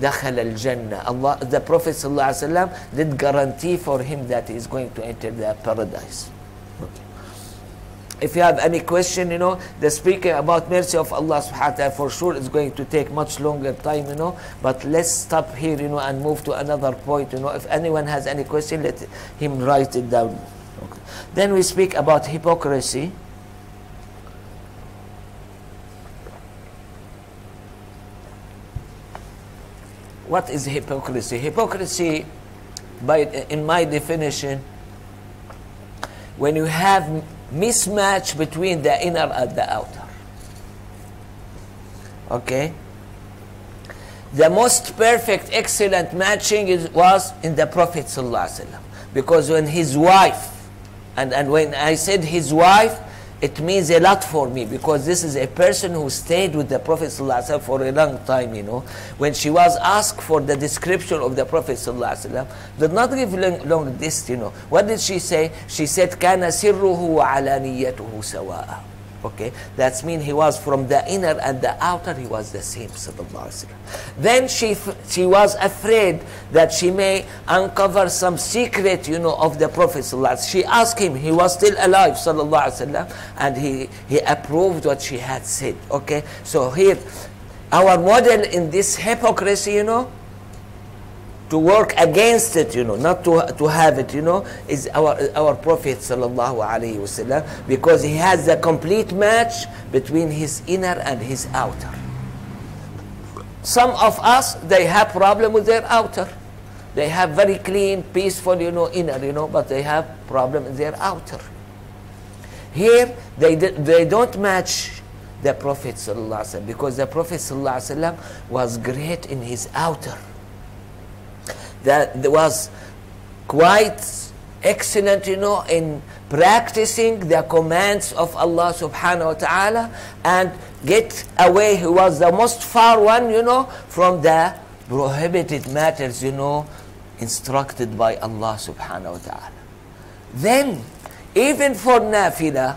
دخل الجنة. Allah, the Prophet ﷺ did guarantee for him that he is going to enter the paradise. Okay. If you have any question, the speaking about mercy of Allah subhanahu wa ta'ala for sure is going to take much longer time, but let's stop here, and move to another point, If anyone has any question, let him write it down. Okay. Then we speak about hypocrisy. What is hypocrisy? Hypocrisy, in my definition, when you have mismatch between the inner and the outer. Okay? The most perfect, excellent matching was in the Prophet ﷺ. Because when his wife, and when I said his wife, it means a lot for me, because this is a person who stayed with the Prophet ﷺ for a long time, When she was asked for the description of the Prophet ﷺ, did not give long list, What did she say? She said, كَانَ سِرُّهُ وَعَلَانِيَّتُهُ سَوَاءً. Okay, that's mean he was from the inner and the outer, he was the same, sallallahu alaihi wasallam. Then she was afraid that she may uncover some secret, of the Prophet sallallahu alaihi wasallam. She asked him, he was still alive, sallallahu alaihi wasallam, and he approved what she had said. Okay, so here, our model in this hypocrisy, to work against it, you know, not to have it, you know, is our Prophet sallallahu alaihi wasallam, because he has the complete match between his inner and his outer. Some of us, they have problem with their outer. They have very clean, peaceful, you know, inner, you know, but they have problem in their outer. Here, they don't match the Prophet sallallahu alaihi wasallam, because the Prophet sallallahu alaihi wasallam was great in his outer. That was quite excellent, you know, in practicing the commands of Allah subhanahu wa ta'ala, and get away. He was the most far one, you know, from the prohibited matters, you know, instructed by Allah subhanahu wa ta'ala. Then, even for nafilah,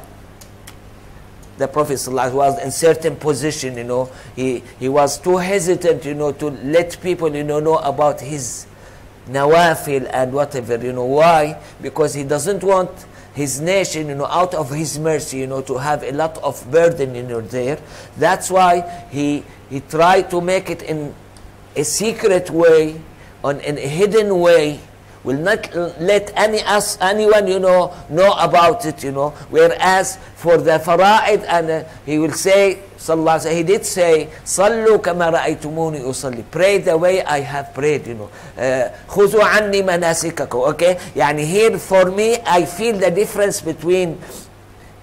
the Prophet ﷺ was in certain position, you know, he was too hesitant, you know, to let people, you know about his nawafil and whatever, you know. Why? Because he doesn't want his nation, you know, out of his mercy, you know, to have a lot of burden, you know, there. That's why he tried to make it in a secret way, in a hidden way, will not let anyone, you know about it, you know. Whereas for the fara'id, and he will say, sallallahu alaihi wasallam, he did say, sallu kama ra'aytumuni usalli, pray the way I have prayed, you know. Khuzu anni manasikakum, okay? Yani here for me, I feel the difference between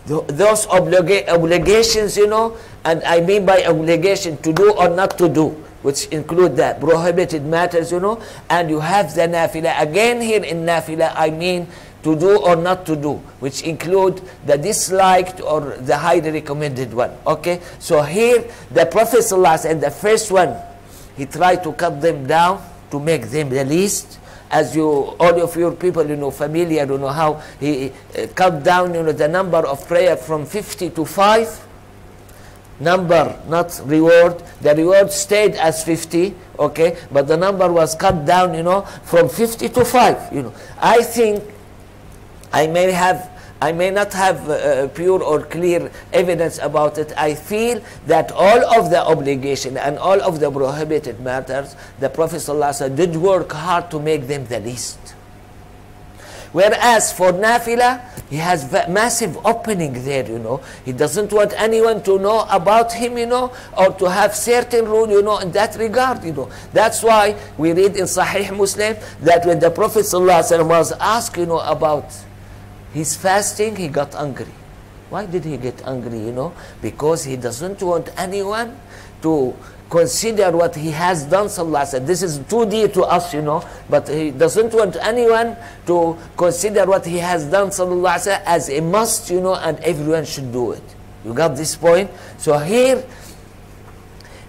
those obligations, you know, and I mean by obligation to do or not to do, which include the prohibited matters, you know, and you have the nafilah. Again here in nafilah, I mean to do or not to do, which include the disliked or the highly recommended one, okay? So here, the Prophet ﷺ, the first one, he tried to cut them down, to make them the least. As all of your people, you know, familiar, you know, how he cut down, you know, the number of prayer from 50 to 5. Number, not reward. The reward stayed as 50, okay, but the number was cut down, you know, from 50 to 5, you know. I think I may not have pure or clear evidence about it. I feel that all of the obligation and all of the prohibited matters, the Prophet ﷺ did work hard to make them the least. Whereas for nafilah, he has massive opening there, you know. He doesn't want anyone to know about him, you know, or to have certain rule, you know, in that regard, you know. That's why we read in Sahih Muslim that when the Prophet ﷺ was asked, you know, about his fasting, he got angry. Why did he get angry, you know? Because he doesn't want anyone to consider what he has done, sallallahu alaihi wasallam. This is too dear to us, you know, but he doesn't want anyone to consider what he has done, sallallahu alaihi wasallam, as a must, you know, and everyone should do it. You got this point? So here,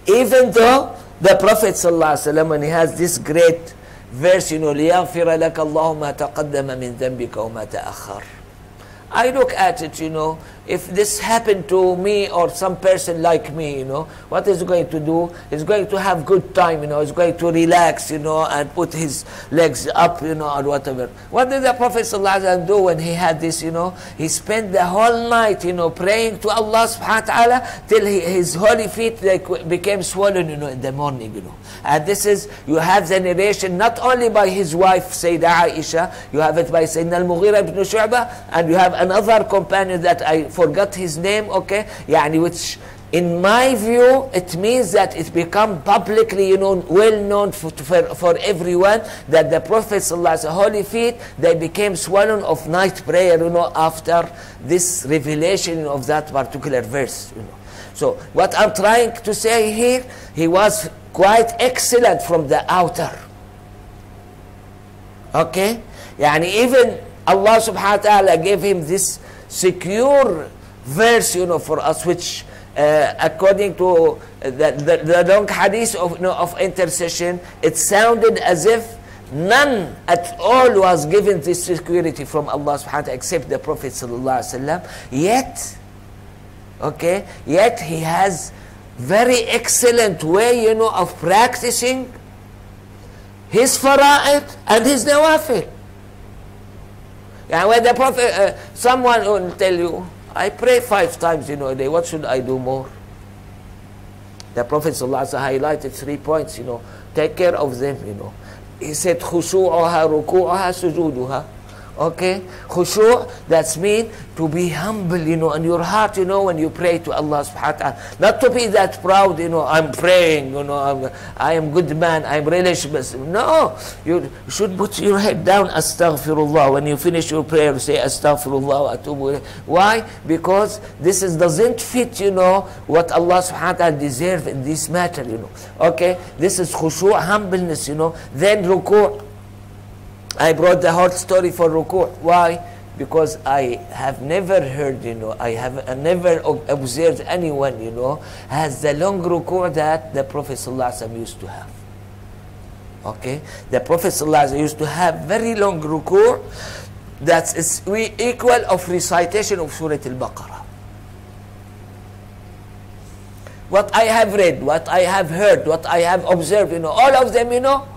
even though the Prophet sallallahu alaihi wasallam, when he has this great verse, you know, لِيَغْفِرَ لَكَ اللَّهُ مَا تَقَدَّمَ مِنْ ذَنْبِكَ وَمَا تَأَخَّرَ, I look at it, you know, if this happened to me or some person like me, you know, what is going to do? He's going to have good time, you know, he's going to relax, you know, and put his legs up, you know, or whatever. What did the Prophet ﷺ do when he had this, you know? He spent the whole night, you know, praying to Allah subhanahu wa ta'ala till his holy feet became swollen, you know, in the morning, you know. And this is, you have the narration not only by his wife, Sayyidah Aisha, you have it by Sayyidina al-Mughira ibn Shu'bah, and you have another companion that I forgot his name, okay, yani, which in my view it means that it become publicly, you know, well known for everyone that the Prophet ﷺ's holy feet, they became swollen of night prayer, you know, after this revelation of that particular verse, you know. So what I'm trying to say here, he was quite excellent from the outer, okay, yani even Allah subhanahu wa ta'ala gave him this secure verse, you know, for us, which according to the long hadith of, you know, of intercession, it sounded as if none at all was given this security from Allah subhanahu wa ta'ala except the Prophet sallallahu alaihi wasallam. Yet, okay, yet he has very excellent way, you know, of practicing his fara'id and his nawafil. And when the Prophet, someone will tell you, I pray 5 times, you know, a day, what should I do more? The Prophet ﷺ highlighted 3 points, you know, take care of them, you know. he said khushu'uha, ruku'uha, sujuduha. Okay, khushu', that's mean to be humble, you know, in your heart, you know, when you pray to Allah subhanahu wa ta'ala. Not to be that proud, you know, I'm praying, you know, I am good man, I'm religious. No, you should put your head down, astaghfirullah. When you finish your prayer, say astaghfirullah wa atubu ilayh. Why? Because this doesn't fit, you know, what Allah subhanahu wa ta'ala deserves in this matter, you know. Okay, this is khushu', humbleness, you know. Then ruku'. I brought the whole story for ruku'. Why? Because I have never heard, you know, I have never observed anyone, you know, has the long ruku' that the Prophet ﷺ used to have. Okay? The Prophet ﷺ used to have very long ruku' that is equal of recitation of Surah Al-Baqarah. What I have read, what I have heard, what I have observed, you know, all of them, you know,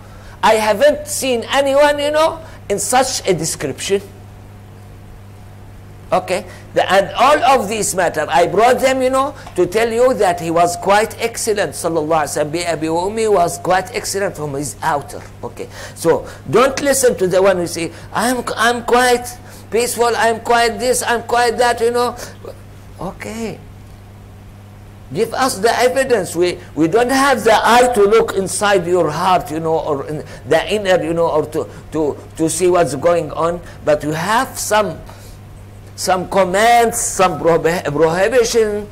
I haven't seen anyone, you know, in such a description. Okay? And all of these matter, I brought them, you know, to tell you that he was quite excellent, sallallahu alaihi wasallam. Abi Ummi was quite excellent from his outer. Okay? So, don't listen to the one who say, I'm quite peaceful, I'm quite this, I'm quite that, you know. Okay. Give us the evidence. We don't have the eye to look inside your heart, you know, or in the inner, you know, or to see what's going on. But you have some commands, some prohibition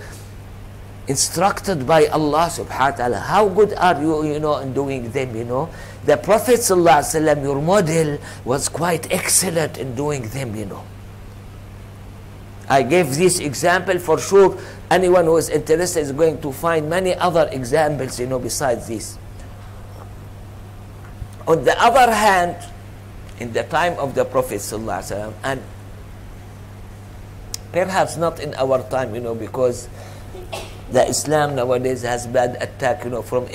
instructed by Allah subhanahu wa ta'ala. How good are you, you know, in doing them, you know? The Prophet sallallahu alaihi wasallam, your model, was quite excellent in doing them, you know. I gave this example. For sure anyone who is interested is going to find many other examples, you know, besides this. On the other hand, in the time of the Prophet ﷺ, and perhaps not in our time, you know, because the Islam nowadays has bad attack, you know, from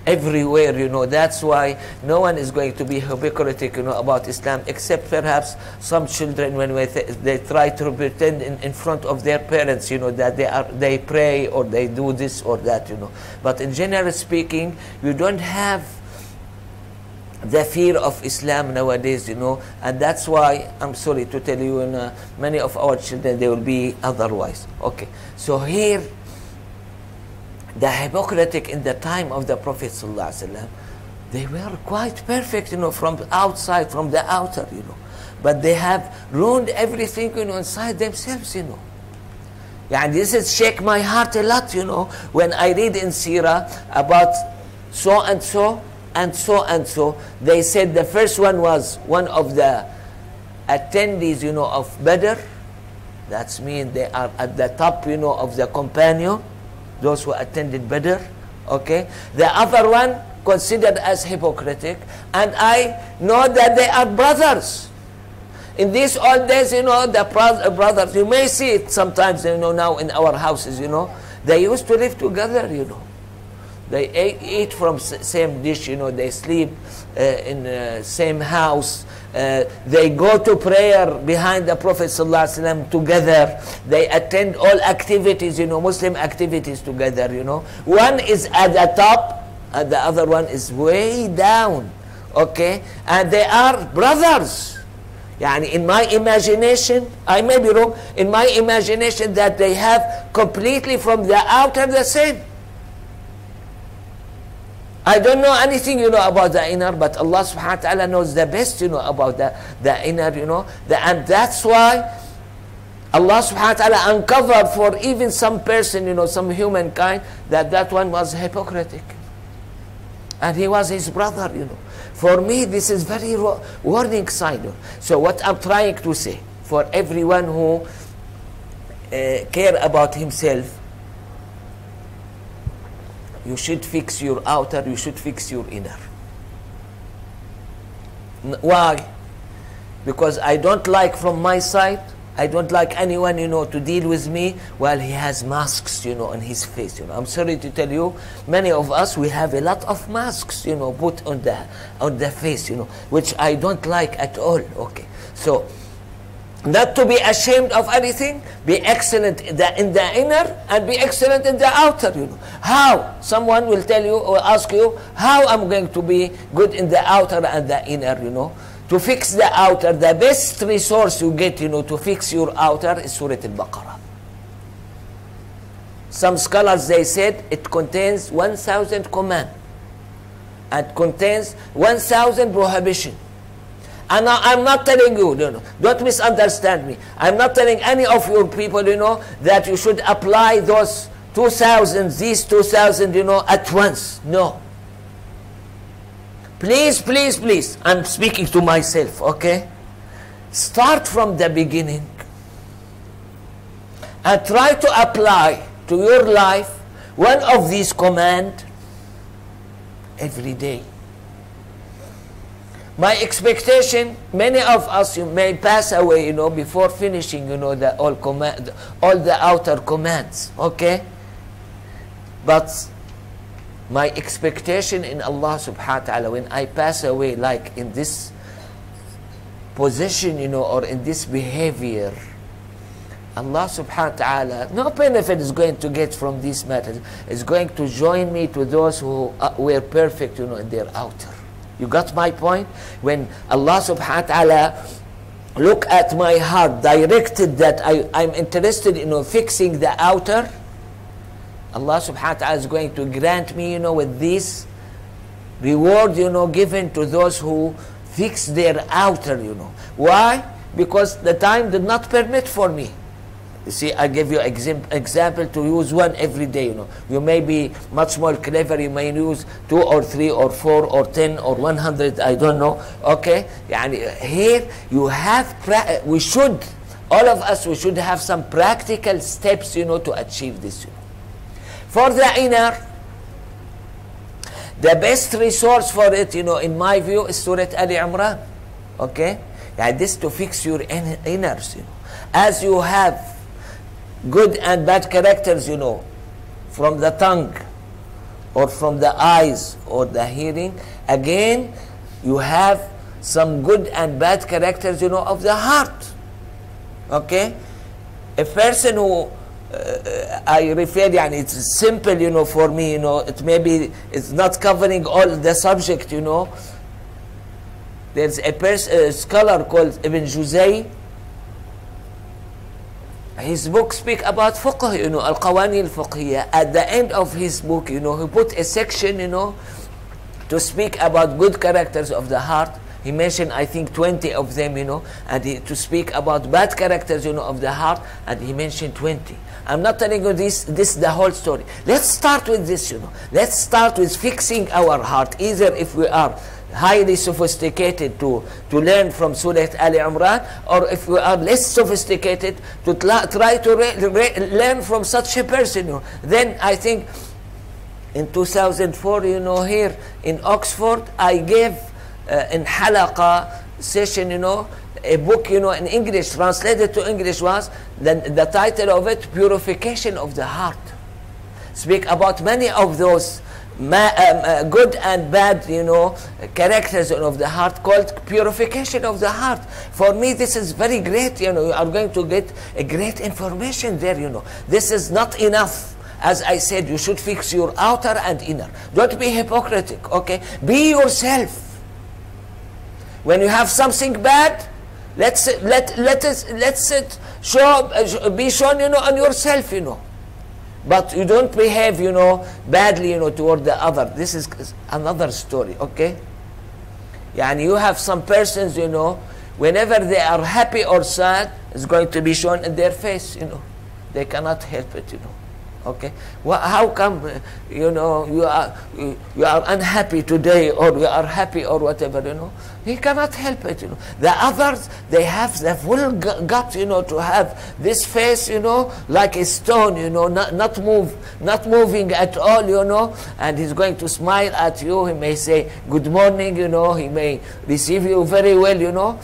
everywhere, you know. That's why no one is going to be hypocritical, you know, about Islam, except perhaps some children when they try to pretend in front of their parents, you know, that they pray or they do this or that, you know. But in general speaking, you don't have the fear of Islam nowadays, you know, and that's why I'm sorry to tell you, many of our children, they will be otherwise. Okay, so here, the hypocritic in the time of the Prophet ﷺ, they were quite perfect, you know, from outside, from the outer, you know, but they have ruined everything, you know, inside themselves, you know. Yeah, and this is shake my heart a lot, you know, when I read in Sirah about so and so and so and so. They said the first one was one of the attendees, you know, of Badr. That's mean they are at the top, you know, of the companion, those who attended Badr. Okay, the other one considered as hypocritic, and I know that they are brothers. In these old days, you know, the brothers, you may see it sometimes, you know, now in our houses, you know, they used to live together, you know. They eat from same dish, you know, they sleep in same house. They go to prayer behind the Prophet ﷺ together. They attend all activities, you know, Muslim activities together, you know. One is at the top, and the other one is way down, okay? And they are brothers. Yani in my imagination, I may be wrong, in my imagination that they have completely from the outer the same. I don't know anything, you know, about the inner, but Allah subhanahu wa ta'ala knows the best, you know, about the inner, you know. And that's why Allah subhanahu wa ta'ala uncovered for even some person, you know, some humankind, that one was hypocritic. And he was his brother, you know. For me, this is very warning sign. So what I'm trying to say, for everyone who care about himself, you should fix your outer, you should fix your inner. Why? Because I don't like from my side, I don't like anyone, you know, to deal with me while he has masks, you know, on his face, you know. I'm sorry to tell you, many of us, we have a lot of masks, you know, put on the face, you know, which I don't like at all, okay. So, not to be ashamed of anything, be excellent in the inner and be excellent in the outer, you know. How? Someone will tell you or ask you, how I'm going to be good in the outer and the inner, you know. To fix the outer, the best resource you get, you know, to fix your outer is Surah Al-Baqarah. Some scholars, they said it contains 1,000 commands. It contains 1,000 prohibitions. And I'm not telling you, don't misunderstand me. I'm not telling any of your people, you know, that you should apply those 2,000, these 2,000, you know, at once. No. Please, please, please. I'm speaking to myself, okay? Start from the beginning and try to apply to your life one of these commands every day. My expectation, many of us you may pass away, you know, before finishing, you know, all the outer commands, okay? But my expectation in Allah subhanahu wa ta'ala, when I pass away, like in this position, you know, or in this behavior, Allah subhanahu wa ta'ala, no benefit is going to get from these matters. Is going to join me to those who were perfect, you know, in their outer. You got my point? When Allah subhanahu wa ta'ala look at my heart, directed that I'm interested in, you know, fixing the outer, Allah subhanahu wa ta'ala is going to grant me, you know, with this reward, you know, given to those who fix their outer, you know. Why? Because the time did not permit for me. You see, I give you example to use one every day, you know. You may be much more clever, you may use 2 or 3 or 4 or 10 or 100, I don't know, okay? Yani here you have, we should, all of us, we should have some practical steps, you know, to achieve this, you know. For the inner, the best resource for it, you know, in my view, is Surah Ali Imran, okay? Yani this to fix your inners, you know. As you have good and bad characters, you know, from the tongue or from the eyes or the hearing, again you have some good and bad characters, you know, of the heart, okay? A person who I refer, yani it's simple, you know, for me, you know, it maybe it's not covering all the subject, you know. There's a scholar called Ibn Juzay. His book speak about fiqh, you know, al-qawani al-fiqhiyya. At the end of his book, you know, he put a section, you know, to speak about good characters of the heart. He mentioned, I think, 20 of them, you know, and to speak about bad characters, you know, of the heart, and he mentioned 20. I'm not telling you this is the whole story. Let's start with this, you know. Let's start with fixing our heart. Either if we are highly sophisticated to learn from Surah Ali Imran, or if we are less sophisticated to try to learn from such a person, you know. Then I think in 2004, you know, here in Oxford, I gave in halaqa session, you know, a book, you know, in English, translated to English was, the title of it, Purification of the Heart. Speak about many of those good and bad, you know, characters of the heart, called purification of the heart. For me, this is very great, you know. You are going to get a great information there, you know. This is not enough. As I said, you should fix your outer and inner. Don't be hypocritic, okay? Be yourself. When you have something bad, let it be shown, you know, on yourself, you know. But you don't behave, you know, badly, you know, toward the other. This is another story, okay? Yani you have some persons, you know, whenever they are happy or sad, it's going to be shown in their face, you know. They cannot help it, you know. Okay, well, how come, you know, you are unhappy today, or you are happy, or whatever, you know? He cannot help it, you know. The others, they have the full gut, you know, to have this face, you know, like a stone, you know, not moving at all, you know. And he's going to smile at you. He may say good morning, you know. He may receive you very well, you know.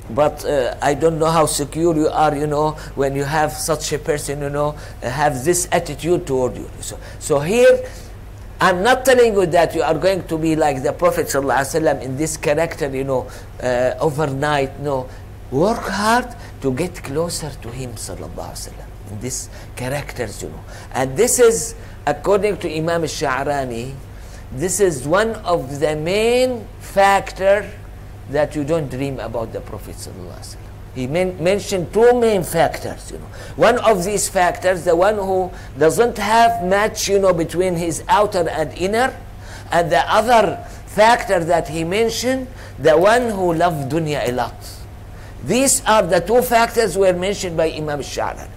But I don't know how secure you are, you know, when you have such a person, you know, have this attitude toward you. So here, I'm not telling you that you are going to be like the Prophet ﷺ in this character, you know, overnight. No. Work hard to get closer to him, sallallahu alaihi wasallam, in these characters, you know. And this is, according to Imam al-Sha'rani, this is one of the main factor that you don't dream about the Prophet sallallahu alaihi wasallam. He mentioned two main factors, you know. One of these factors, the one who doesn't have much, you know, between his outer and inner, and the other factor that he mentioned, the one who loved dunya a lot. These are the two factors were mentioned by Imam al-Sha'rani.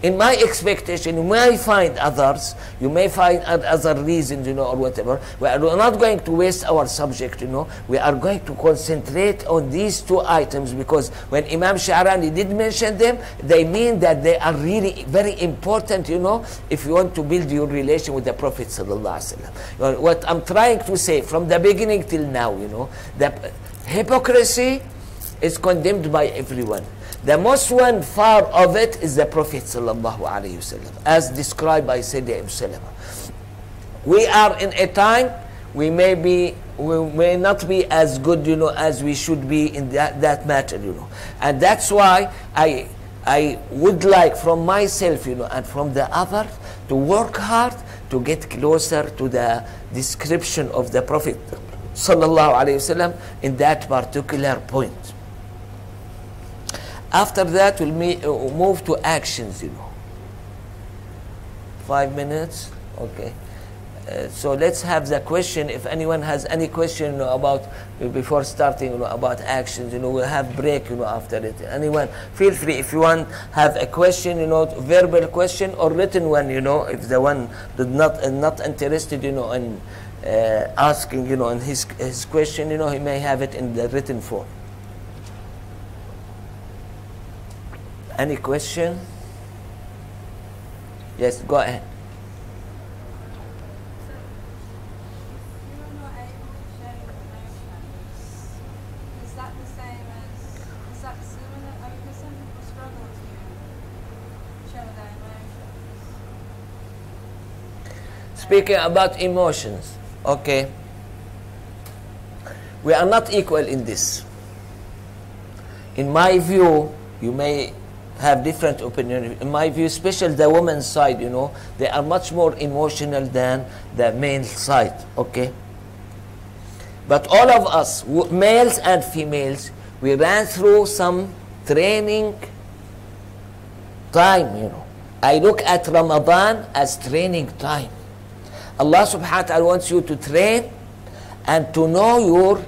In my expectation, you may find others, you may find other reasons, you know, or whatever. We are not going to waste our subject, you know. We are going to concentrate on these two items, because when Imam Sha'rani did mention them, they mean that they are really very important, you know, if you want to build your relation with the Prophet sallallahu alaihi wasallam. What I'm trying to say from the beginning till now, you know, that hypocrisy is condemned by everyone. The most one far of it is the Prophet sallallahu alaihi wasallam, as described by Sayyidina Ibn Salama. We are in a time we may not be as good, you know, as we should be in that matter, you know. And that's why I would like from myself, you know, and from the other, to work hard to get closer to the description of the Prophet sallallahu alaihi wasallam in that particular point. After that, we'll move to actions, you know. 5 minutes, okay. So let's have the question. If anyone has any question, you know, about, before starting, you know, about actions, you know, we'll have break, you know, after it. Anyone, feel free. If you want have a question, you know, verbal question or written one, you know, if the one did not interested, you know, in asking, you know, in his question, you know, he may have it in the written form. Any question? Yes, go ahead. Speaking about emotions, okay. We are not equal in this. In my view, you may have different opinion. In my view, especially the woman's side, you know, they are much more emotional than the male side, okay? But all of us, males and females, we ran through some training time, you know. I look at Ramadan as training time. Allah subhanahu wa ta'ala wants you to train and to know your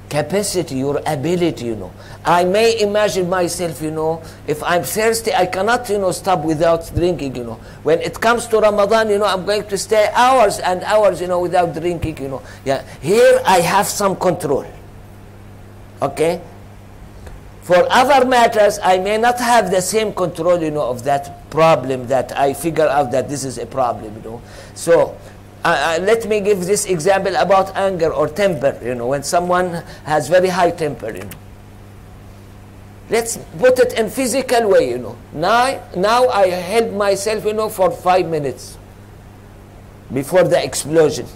capacity, your ability, you know. I may imagine myself, you know, if I'm thirsty, I cannot, you know, stop without drinking, you know. When it comes to Ramadan, you know, I'm going to stay hours and hours, you know, without drinking, you know. Yeah, here I have some control, okay? For other matters, I may not have the same control, you know, of that problem that I figure out that this is a problem, you know. So, let me give this example about anger or temper, you know, when someone has very high temper, you know. Let's put it in physical way, you know. Now I held myself, you know, for 5 minutes before the explosion,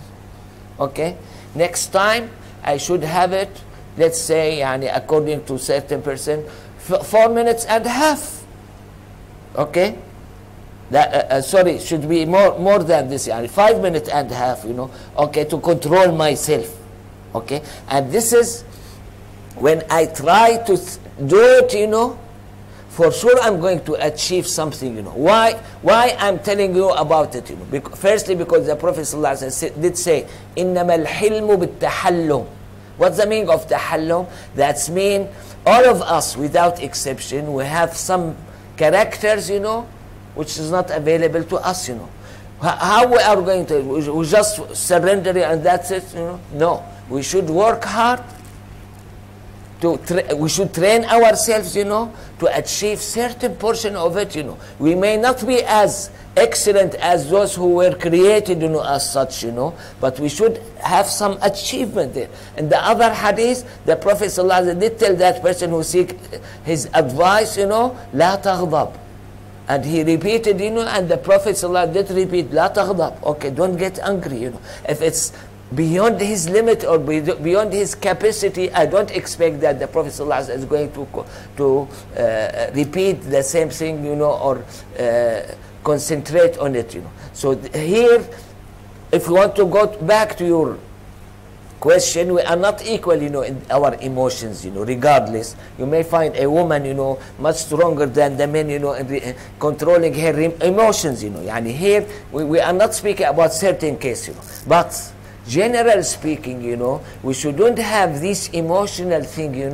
okay? Next time, I should have it, let's say, according to certain person, 4 minutes and a half, okay? That, sorry, should be more than this, 5 minutes and a half, you know, okay, to control myself, okay? And this is when I try to do it, you know, for sure I'm going to achieve something, you know. Why I'm telling you about it, you know? Firstly, because the Prophet ﷺ did say, إِنَّمَا الْحِلْمُ بِالتَّحَلُّمِ. What's the meaning of tahallum? That's mean all of us, without exception, we have some characters, you know, which is not available to us, you know. How we are going to, we just surrender and that's it, you know? No, we should work hard. We should train ourselves, you know, to achieve certain portion of it, you know. We may not be as excellent as those who were created, you know, as such, you know, but we should have some achievement there. In the other hadith, the Prophet ﷺ did tell that person who seek his advice, you know, لا تغضب. And he repeated, you know, and the Prophet ﷺ did repeat, لا تغضب. Okay, don't get angry, you know. If it's beyond his limit or beyond his capacity, I don't expect that the Prophet ﷺ is going to repeat the same thing, or concentrate on it, So here, if you want to go back to your question, we are not equal, in our emotions, regardless. You may find a woman, much stronger than the men, in controlling her emotions, Yani here, we are not speaking about certain cases, but generally speaking, we shouldn't have this emotional thing,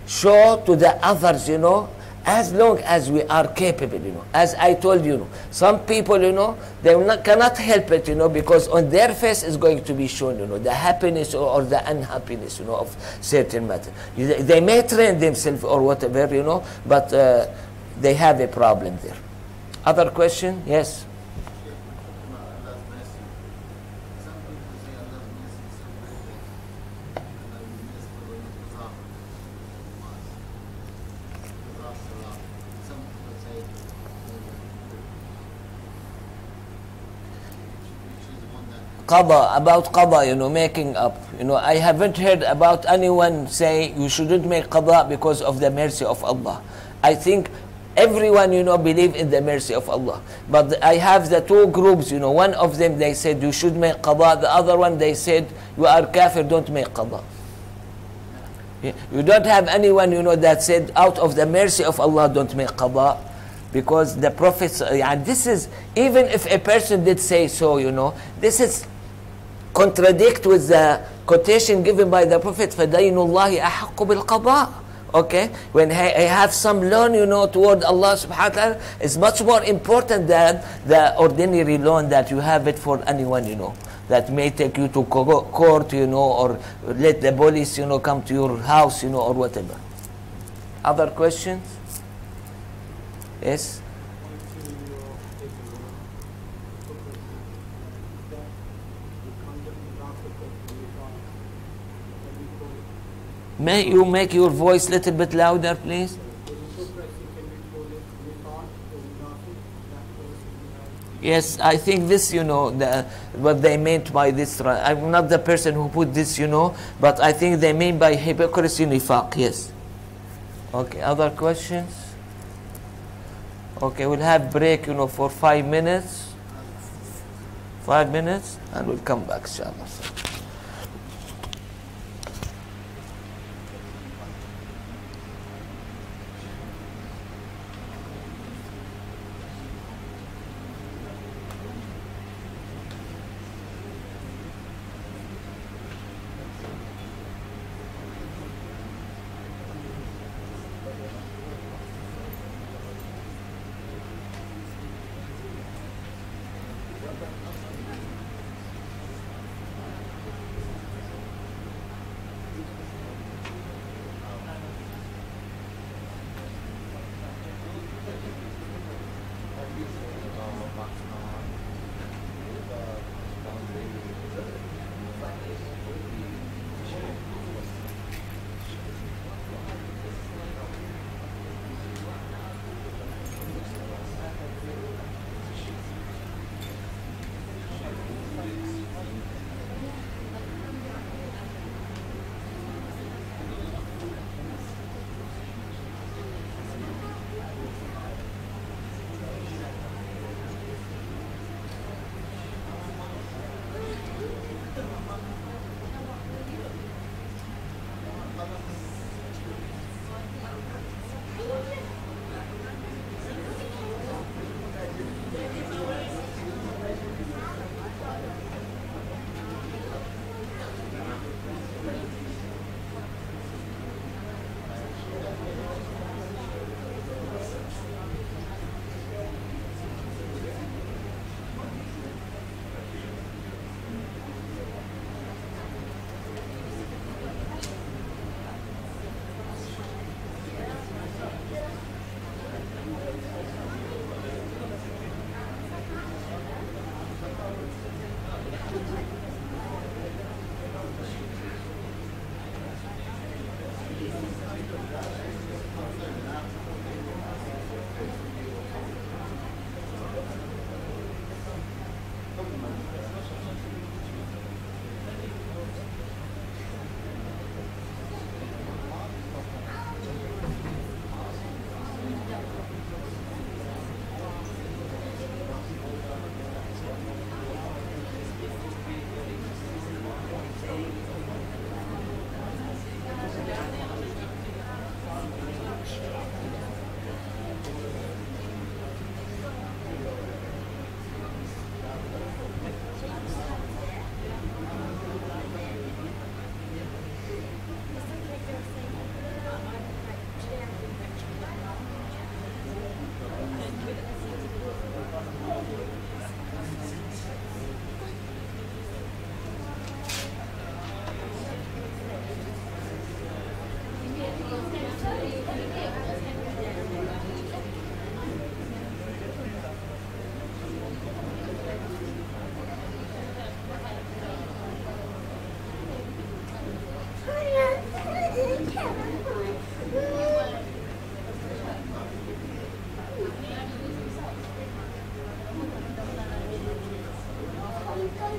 show to the others, as long as we are capable, As I told you, some people, they cannot help it, because on their face is going to be shown, the happiness or the unhappiness, of certain matter. They may train themselves or whatever, but they have a problem there. Other question? Yes. About qada, making up. I haven't heard about anyone say you shouldn't make qada because of the mercy of Allah. I think everyone, believe in the mercy of Allah. But I have the two groups, one of them they said you should make qada, the other one they said you are kafir, don't make qada. You don't have anyone, that said out of the mercy of Allah don't make qada. Because the Prophet, this is, even if a person did say so, this is contradict with the quotation given by the Prophet, فَدَيْنُ اللَّهِ أَحَقُّ بِالْقَضَاءِ. Okay? When I have some loan, toward Allah subhanahu wa ta'ala, is much more important than the ordinary loan that you have it for anyone, that may take you to court, or let the police, come to your house, or whatever. Other questions? Yes? May you make your voice a little bit louder, please? Yes, I think this, what they meant by this. I'm not the person who put this, but I think they mean by hypocrisy nifaq, yes. Okay, other questions? Okay, we'll have break, for 5 minutes. 5 minutes, and we'll come back, inshallah.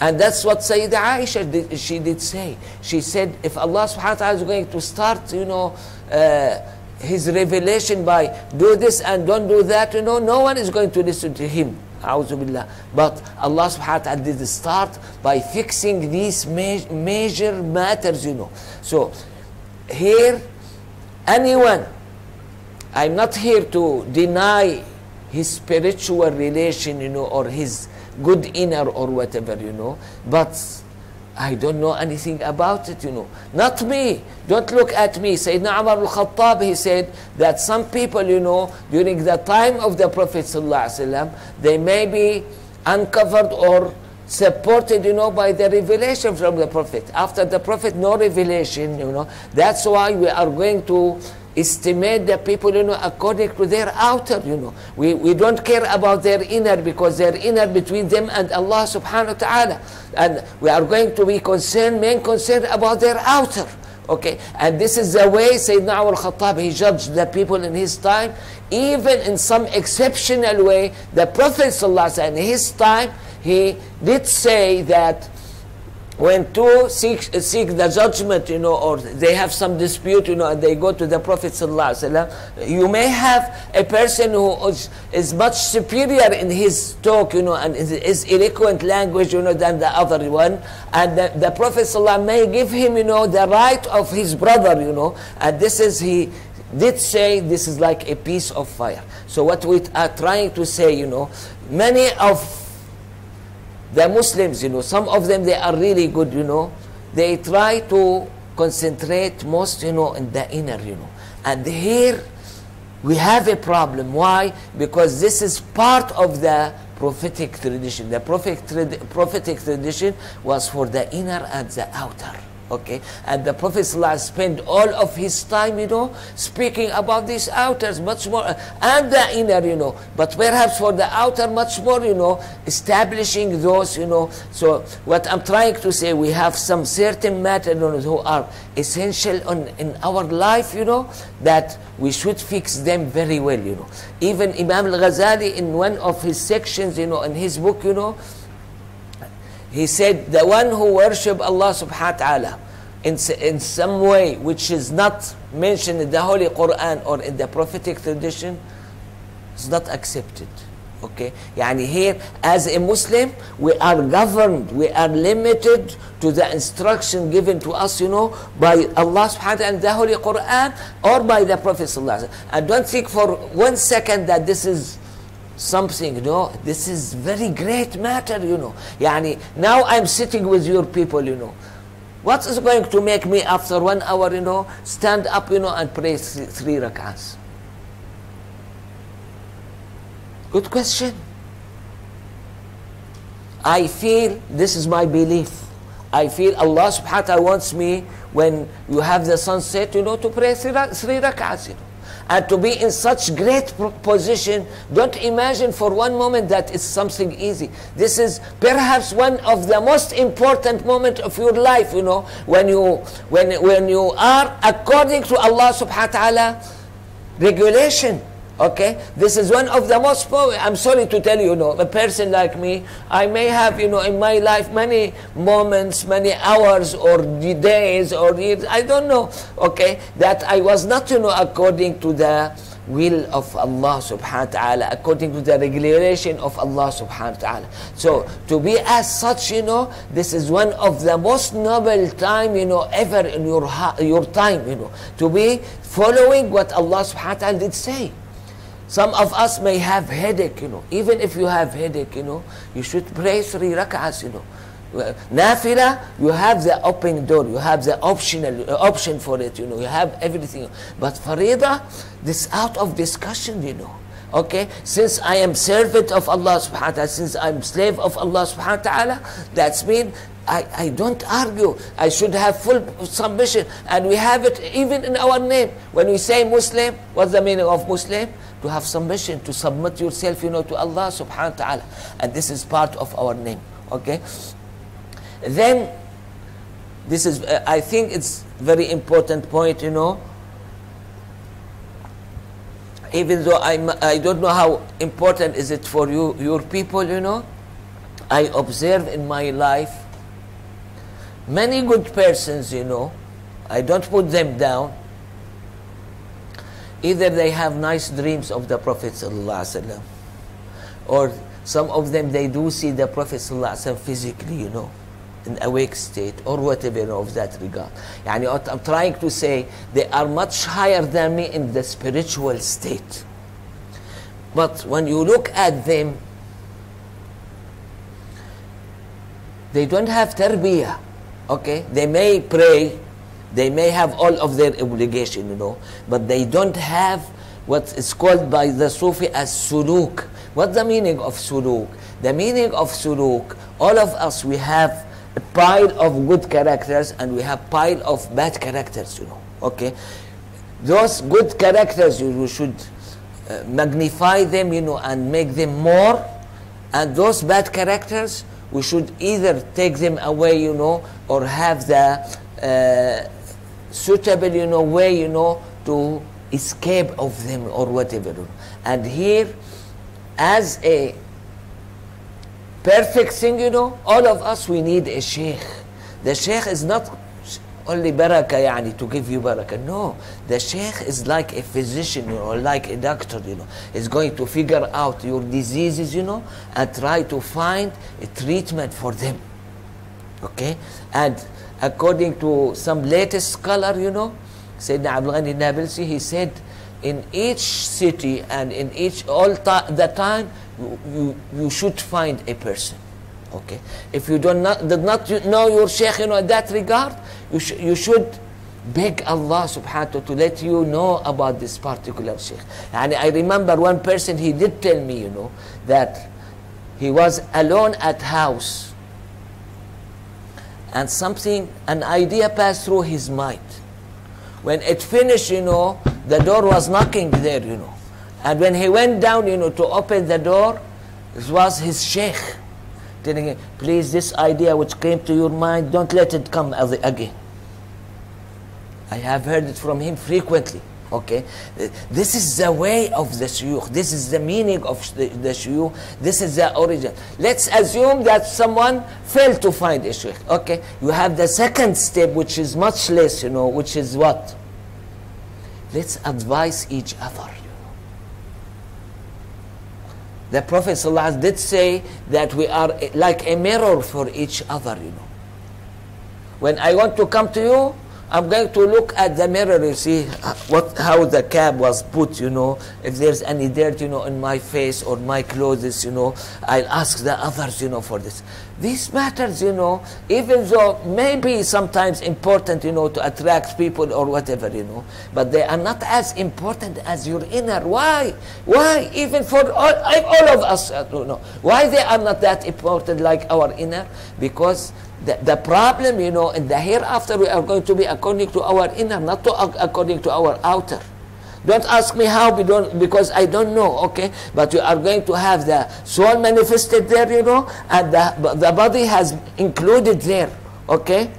And that's what Sayyidah Aisha did, she did say. She said, if Allah subhanahu wa ta'ala is going to start, His revelation by do this and don't do that, no one is going to listen to Him. A'udhu billah. But Allah subhanahu wa ta'ala did start by fixing these major matters, So here, anyone, I'm not here to deny his spiritual relation, or his good inner or whatever, but I don't know anything about it, Not me. Don't look at me. Sayyidina Umar al-Khattab, he said that some people, during the time of the Prophet ﷺ, they may be uncovered or supported, by the revelation from the Prophet. After the Prophet, no revelation, That's why we are going to estimate the people, according to their outer, We don't care about their inner, because their inner between them and Allah subhanahu wa ta'ala. And we are going to be main concerned about their outer. Okay, and this is the way Sayyidina Umar al-Khattab, he judged the people in his time. Even in some exceptional way, the Prophet ﷺ, in his time, he did say that when two seek the judgment, or they have some dispute, and they go to the Prophet ﷺ, you may have a person who is much superior in his talk, and his eloquent language, than the other one, and the Prophet ﷺ may give him, the right of his brother, and this is, he did say, this is like a piece of fire. So what we are trying to say, many of the Muslims, some of them, they are really good, They try to concentrate most, in the inner, And here we have a problem. Why? Because this is part of the prophetic tradition. The prophetic tradition was for the inner and the outer. Okay, and the Prophet ﷺ spent all of his time, speaking about these outers much more, and the inner, but perhaps for the outer much more, establishing those, So what I'm trying to say, we have some certain matters who are essential in our life, that we should fix them very well, Even Imam al-Ghazali, in one of his sections, in his book, he said, the one who worship Allah subhanahu wa ta'ala in some way which is not mentioned in the Holy Quran or in the prophetic tradition is not accepted. Okay? Yani here, as a Muslim, we are governed, we are limited to the instruction given to us, by Allah subhanahu wa ta'ala in the Holy Quran or by the Prophet sallallahu alaihi wasallam. And don't think for 1 second that this is something, this is very great matter, Yani, now I'm sitting with your people, What is going to make me after 1 hour, stand up, and pray 3 rak'ahs? Good question. I feel, this is my belief, I feel Allah subhanahu wa ta'ala wants me, when you have the sunset, to pray 3 rak'ahs, And to be in such great position, don't imagine for 1 moment that it's something easy. This is perhaps one of the most important moments of your life, when you are according to Allah subhanahu wa ta'ala regulation. Okay, this is one of the most. I'm sorry to tell you, a person like me, I may have, in my life many moments, many hours, or days, or years, I don't know. Okay, that I was not, according to the will of Allah subhanahu wa ta'ala, according to the regulation of Allah subhanahu wa ta'ala. So to be as such, this is one of the most noble time, ever in your time, to be following what Allah subhanahu wa ta'ala did say. Some of us may have headache, Even if you have headache, you should pray 3 rak'ahs, Nafila, you have the open door, you have the option for it, you have everything. But Farida, this out of discussion, Okay, since I am servant of Allah subhanahu wa ta'ala, since I'm slave of Allah subhanahu wa ta'ala, that's mean I don't argue. I should have full submission. And we have it even in our name. When we say Muslim, what's the meaning of Muslim? To have submission, to submit yourself, to Allah subhanahu wa ta'ala. And this is part of our name. Okay? Then, this is, I think it's very important point, Even though I don't know how important is it for you, your people, I observe in my life many good persons, you know, I don't put them down. Either they have nice dreams of the Prophet ﷺ, or some of them they do see the Prophet ﷺ physically, you know, in awake state, or whatever, you know, of that regard. Yani what I'm trying to say, they are much higher than me in the spiritual state. But when you look at them, they don't have tarbiyah, okay? They may pray, they may have all of their obligation, you know, but they don't have what is called by the Sufi as suluk. What's the meaning of suluk? The meaning of suluk, all of us, we have a pile of good characters and we have pile of bad characters, you know, okay? Those good characters, you should magnify them, you know, and make them more. And those bad characters, we should either take them away, you know, or have the suitable, you know, way, you know, to escape of them or whatever. And here, as a perfect thing, you know, all of us, we need a sheikh. The sheikh is not only barakah, yani, to give you barakah. No, the sheikh is like a physician, you know, like a doctor, you know. Is going to figure out your diseases, you know, and try to find a treatment for them. Okay? And according to some latest scholar, you know, Sayyidina Abdul Ghani Nabilsi, he said, in each city and in each the time, you should find a person. Okay? If you did not know your sheikh, you know, in that regard, you should beg Allah subhanahu wa ta'ala to let you know about this particular sheikh. And I remember one person, he did tell me, you know, that he was alone at house and an idea passed through his mind. When it finished, you know, the door was knocking there, you know. And when he went down, you know, to open the door, it was his sheikh telling him, please, this idea which came to your mind, don't let it come again. I have heard it from him frequently. Okay, this is the way of the shuyukh. This is the meaning of the shuyukh. This is the origin. Let's assume that someone failed to find a sheikh. Okay, you have the second step, which is much less, you know, which is what? Let's advise each other. The Prophet ﷺ did say that we are like a mirror for each other, you know. When I want to come to you, I'm going to look at the mirror, you see how the cap was put, you know. If there's any dirt, you know, in my face or my clothes, you know, I'll ask the others, you know, for this. These matters, you know, even though maybe sometimes important, you know, to attract people or whatever, you know, but they are not as important as your inner. Why? Why? Even for all of us, you know, why they are not that important like our inner? Because the problem, you know, in the hereafter, we are going to be according to our inner, not according to our outer. Don't ask me how, because I don't know, okay? But you are going to have the soul manifested there, you know, and the body has included there, okay?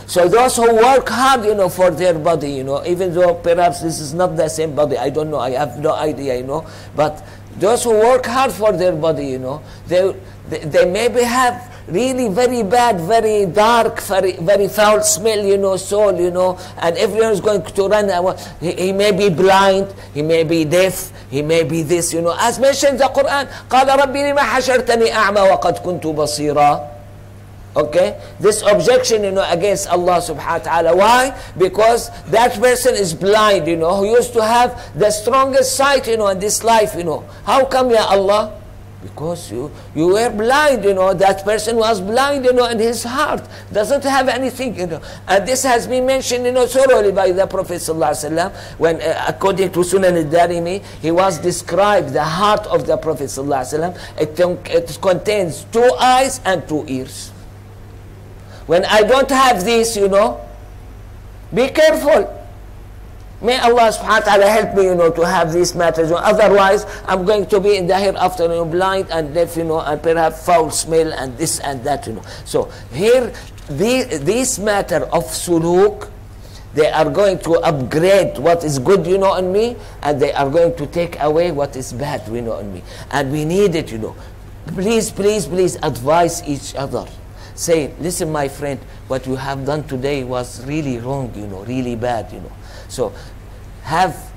So those who work hard, you know, for their body, you know, even though perhaps this is not the same body, I don't know, I have no idea, you know, but those who work hard for their body, you know, they maybe have really very bad, very dark, very foul smell, you know, soul, you know, and everyone is going to run. He may be blind, he may be deaf, he may be this, you know. As mentioned in the Quran, قَالَ رَبِّ لِمَا حَشَرْتَنِي أَعْمَى وَقَدْ كُنْتُ بَصِيرًا. Okay, this objection, you know, against Allah subhanahu wa ta'ala. Why? Because that person is blind, you know, who used to have the strongest sight, you know, in this life, you know. How come, ya Allah? Because you were blind, you know. That person was blind, you know, in his heart. Doesn't have anything, you know. And this has been mentioned, you know, thoroughly by the Prophet ﷺ, when, according to Sunan al-Darimi, he was described, the heart of the Prophet ﷺ. It contains 2 eyes and 2 ears. When I don't have this, you know, be careful. May Allah subhanahu wa ta'ala help me, you know, to have these matters. Otherwise, I'm going to be in the hereafter, you know, blind and deaf, you know, and perhaps foul smell and this and that, you know. So here, this matter of suluk, they are going to upgrade what is good, you know, in me, and they are going to take away what is bad, you know, in me. And we need it, you know. Please, please, please advise each other. Say, listen, my friend, what you have done today was really wrong, you know, really bad, you know. So have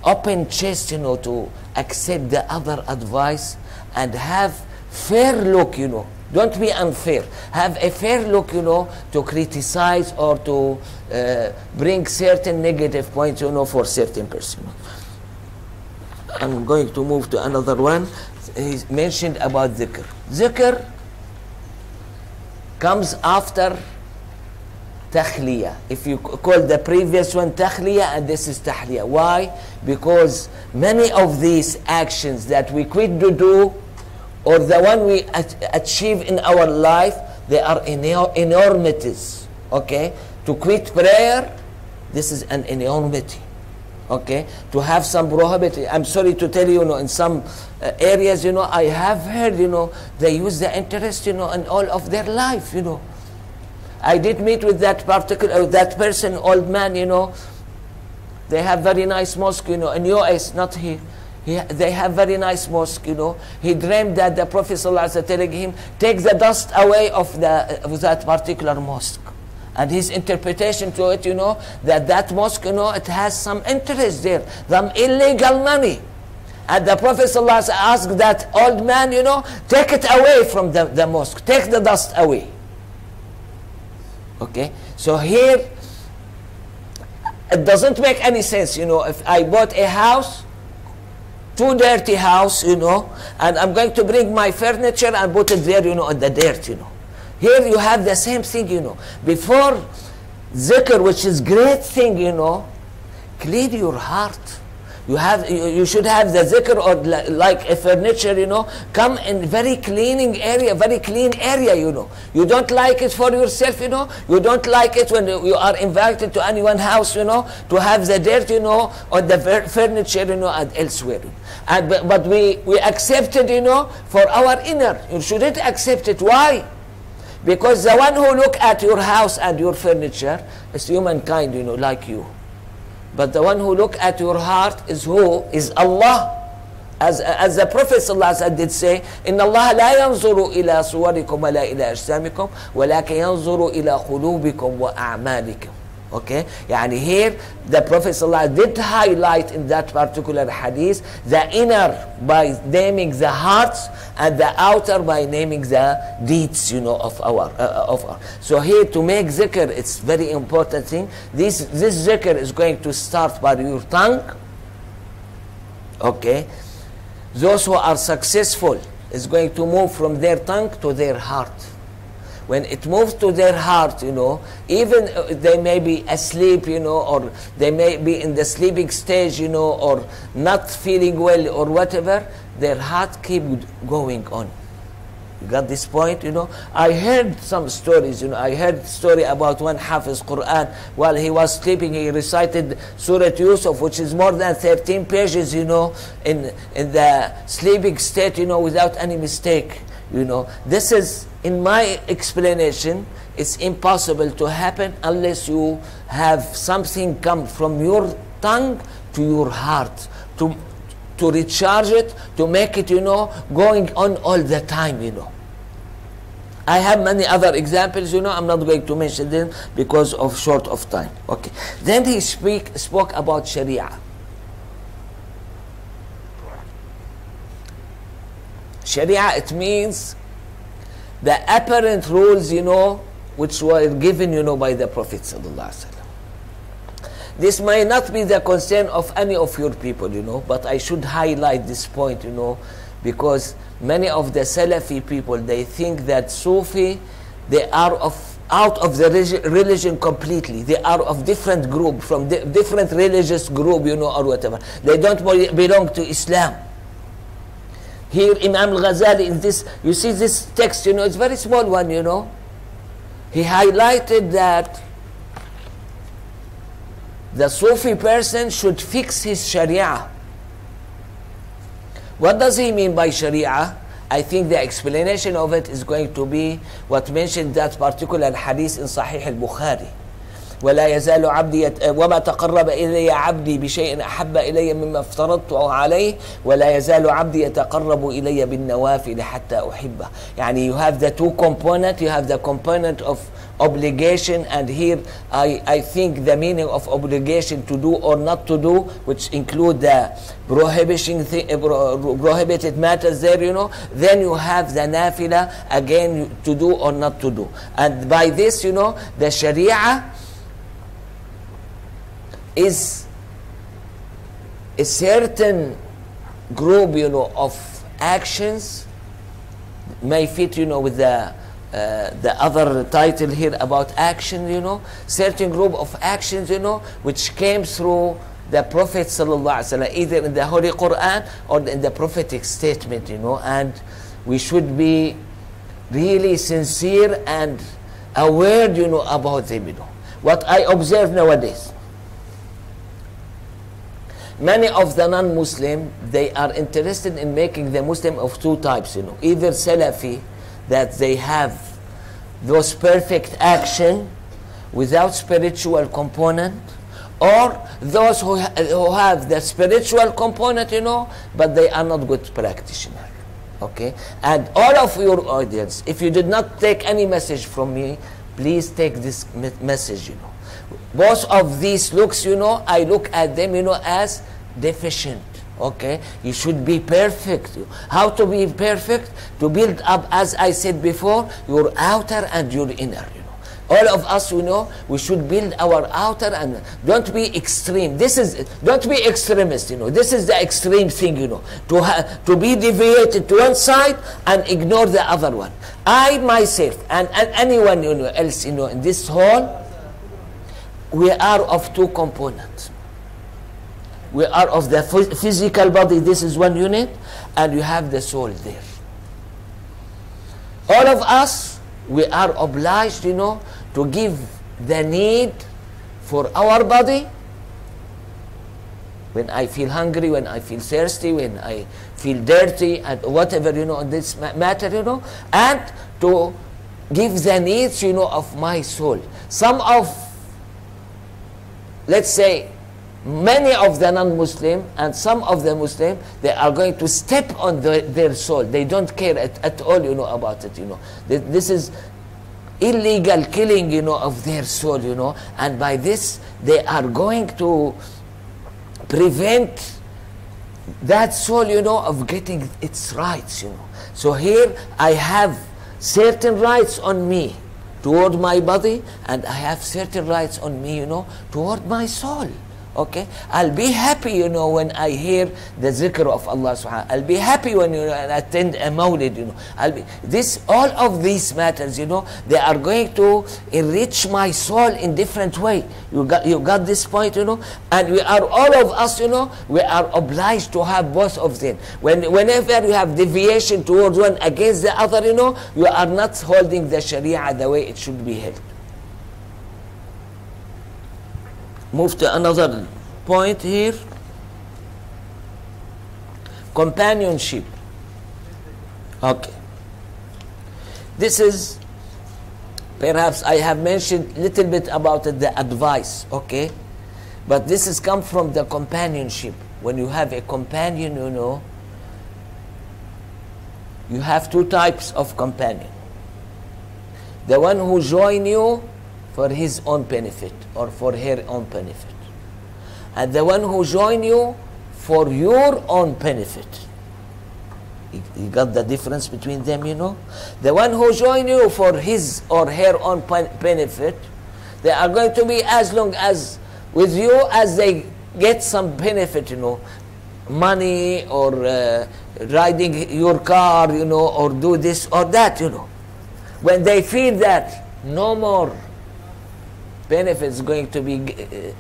open chest, you know, to accept the other advice, and have fair look, you know. Don't be unfair. Have a fair look, you know, to criticize or to bring certain negative points, you know, for certain person. I'm going to move to another one. He's mentioned about dhikr. Dhikr comes after takhliya. If you call the previous one takhliya and this is tahliya. Why? Because many of these actions that we quit to do, or the one we achieve in our life, they are enormities. Okay? To quit prayer, this is an enormity. Okay? To have some prohibited, I'm sorry to tell you, you know, in some areas, you know, I have heard, you know, they use the interest, you know, in all of their life, you know. I did meet with that particular, that person, old man, you know. They have very nice mosque, you know, in US, not here. They have very nice mosque, you know. He dreamed that the Prophet ﷺ telling him, take the dust away of that particular mosque. And his interpretation to it, you know, that mosque, you know, it has some interest there, some illegal money. And the Prophet ﷺ asked that old man, you know, take it away from the mosque, take the dust away. Okay, so here, it doesn't make any sense, you know, if I bought a house, too dirty house, you know, and I'm going to bring my furniture and put it there, you know, in the dirt, you know. Here you have the same thing, you know. Before zikr, which is great thing, you know, clean your heart. You should have the zikr, or like a furniture, you know, come in very cleaning area, very clean area, you know. You don't like it for yourself, you know. You don't like it when you are invited to anyone's house, you know, to have the dirt, you know, on the furniture, you know, and elsewhere. But we accept it, you know, for our inner. You shouldn't accept it. Why? Because the one who look at your house and your furniture is humankind, you know, like you. But the one who look at your heart is who? Is Allah. As the Prophet ﷺ did say, إِنَّ اللَّهَ لَا يَنْظُرُ إِلَى صُوَرِكُمْ وَلَا إِلَى أَجْسَامِكُمْ وَلَكِنْ يَنْظُرُ إِلَى قُلُوبِكُمْ وَأَعْمَالِكُمْ. Okay? Yani here, the Prophet ﷺ did highlight in that particular hadith, the inner by naming the hearts, and the outer by naming the deeds, you know, of our. So here, to make zikr, it's very important thing. This zikr is going to start by your tongue. Okay? Those who are successful is going to move from their tongue to their heart. When it moves to their heart, you know, even they may be asleep, you know, or they may be in the sleeping stage, you know, or not feeling well or whatever, their heart keep going on. You got this point, you know? I heard some stories, you know. I heard a story about one Hafiz Quran. While he was sleeping, he recited Surah Yusuf, which is more than 13 pages, you know, in the sleeping state, you know, without any mistake, you know. This is, in my explanation, it's impossible to happen unless you have something come from your tongue to your heart, to recharge it, to make it, you know, going on all the time, you know. I have many other examples, you know. I'm not going to mention them because of short of time. Okay. Then he spoke about Sharia. Sharia, it means the apparent rules, you know, which were given, you know, by the Prophet sallallahu alaihi wasallam. This may not be the concern of any of your people, you know, but I should highlight this point, you know, because many of the Salafi people, they think that Sufi, they are out of the religion completely. They are of different group, from different religious group, you know, or whatever. They don't belong to Islam. Here, Imam al-Ghazali, in this, you see this text, you know, it's a very small one, you know. He highlighted that the Sufi person should fix his Sharia. What does he mean by Sharia? I think the explanation of it is going to be what mentioned that particular hadith in Sahih al-Bukhari. ولا يزال عبدي وما تقرب إلي عبدي بشيء أحب إلي مما افترضته عليه ولا يزال عبدي يتقرب إلي بالنوافل حتى أحبه. يعني you have the two components, you have the component of obligation, and here I think the meaning of obligation, to do or not to do, which include the prohibited matters there, you know. Then you have the nafila, again, to do or not to do. And by this, you know, the sharia is a certain group, you know, of actions, may fit, you know, with the other title here about action, you know, certain group of actions, you know, which came through the Prophet sallallahu alaihi wasallam, either in the Holy Quran or in the prophetic statement, you know. And we should be really sincere and aware, you know, about them, you know. What I observe nowadays, many of the non-Muslim, they are interested in making the Muslim of two types, you know. Either Salafi, that they have those perfect action without spiritual component, or those who have the spiritual component, you know, but they are not good practitioner. Okay? And all of your audience, if you did not take any message from me, please take this message, you know. Both of these looks, you know, I look at them, you know, as deficient. Okay, you should be perfect. How to be perfect? To build up, as I said before, your outer and your inner, you know. All of us, you know, we should build our outer, and don't be extreme. Don't be extremist, you know. This is the extreme thing, you know, to be deviated to one side and ignore the other one. I myself and anyone, you know, else, you know, in this hall, we are of two components. We are of the physical body, this is one unit, and you have the soul there. All of us, we are obliged, you know, to give the need for our body. When I feel hungry, when I feel thirsty, when I feel dirty, and whatever, you know, on this matter, you know, and to give the needs, you know, of my soul. Some of, let's say, many of the non-Muslim and some of the Muslim, they are going to step on their soul. They don't care at all, you know, about it, you know. This is illegal killing, you know, of their soul, you know. And by this, they are going to prevent that soul, you know, of getting its rights, you know. So here, I have certain rights on me toward my body, and I have certain rights on me, you know, toward my soul. Okay, I'll be happy, you know, when I hear the zikr of Allah subhanahu. I'll be happy when you attend a mawlid, you know. All of these matters, you know, they are going to enrich my soul in different way. You got this point, you know. And we are, all of us, you know, we are obliged to have both of them. Whenever you have deviation towards one against the other, you know, you are not holding the Sharia the way it should be held. Move to another point here. Companionship. Okay. This is, perhaps I have mentioned a little bit about it, the advice, okay? But this has come from the companionship. When you have a companion, you know, you have two types of companion. The one who join you for his own benefit or for her own benefit, and the one who join you for your own benefit. You got the difference between them, you know? The one who join you for his or her own benefit, they are going to be as long as with you as they get some benefit, you know, money or riding your car, you know, or do this or that, you know. When they feel that no more benefits going to be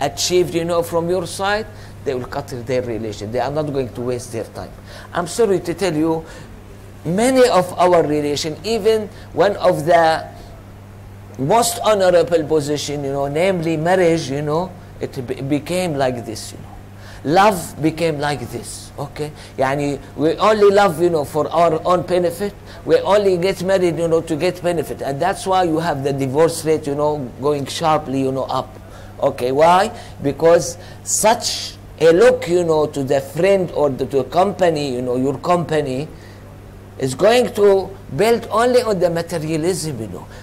achieved, you know, from your side, they will cut their relation. They are not going to waste their time. I'm sorry to tell you, many of our relation, even one of the most honorable position, you know, namely marriage, you know, it became like this, you know. love became like this. Okay, yani we only love, for our own benefit. We only get married, to get benefit, and that's why you have the divorce rate, going sharply, up. Okay, why? Because such a look, to the friend or to a company, your company is going to build only on the materialism,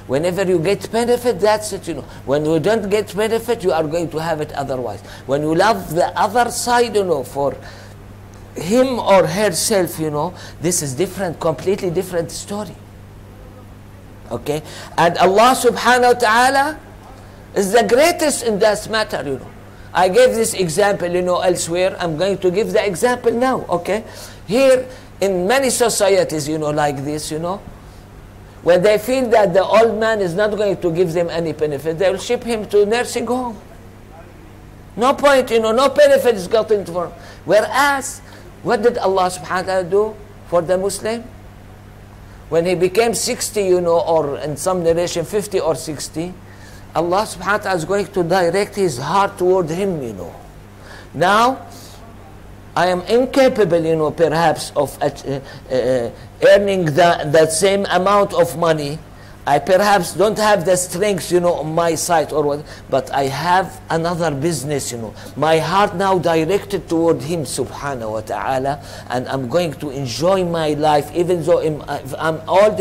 Whenever you get benefit, that's it, When you don't get benefit, you are going to have it otherwise. When you love the other side, for him or herself, this is different, completely different story. Okay? And Allah subhanahu wa ta'ala is the greatest in this matter, I gave this example, elsewhere. I'm going to give the example now, okay? Here, in many societies, like this, when they feel that the old man is not going to give them any benefit, they will ship him to nursing home. No point, no benefit is gotten for him. Whereas, what did Allah subhanahu wa ta'ala do for the Muslim? When he became 60, or in some narration 50 or 60, Allah subhanahu wa ta'ala is going to direct his heart toward him, Now, I am incapable, perhaps of earning that same amount of money. I perhaps don't have the strength, on my side or what, but I have another business, My heart now directed toward him, subhanahu wa ta'ala, and I'm going to enjoy my life, even though if I'm old,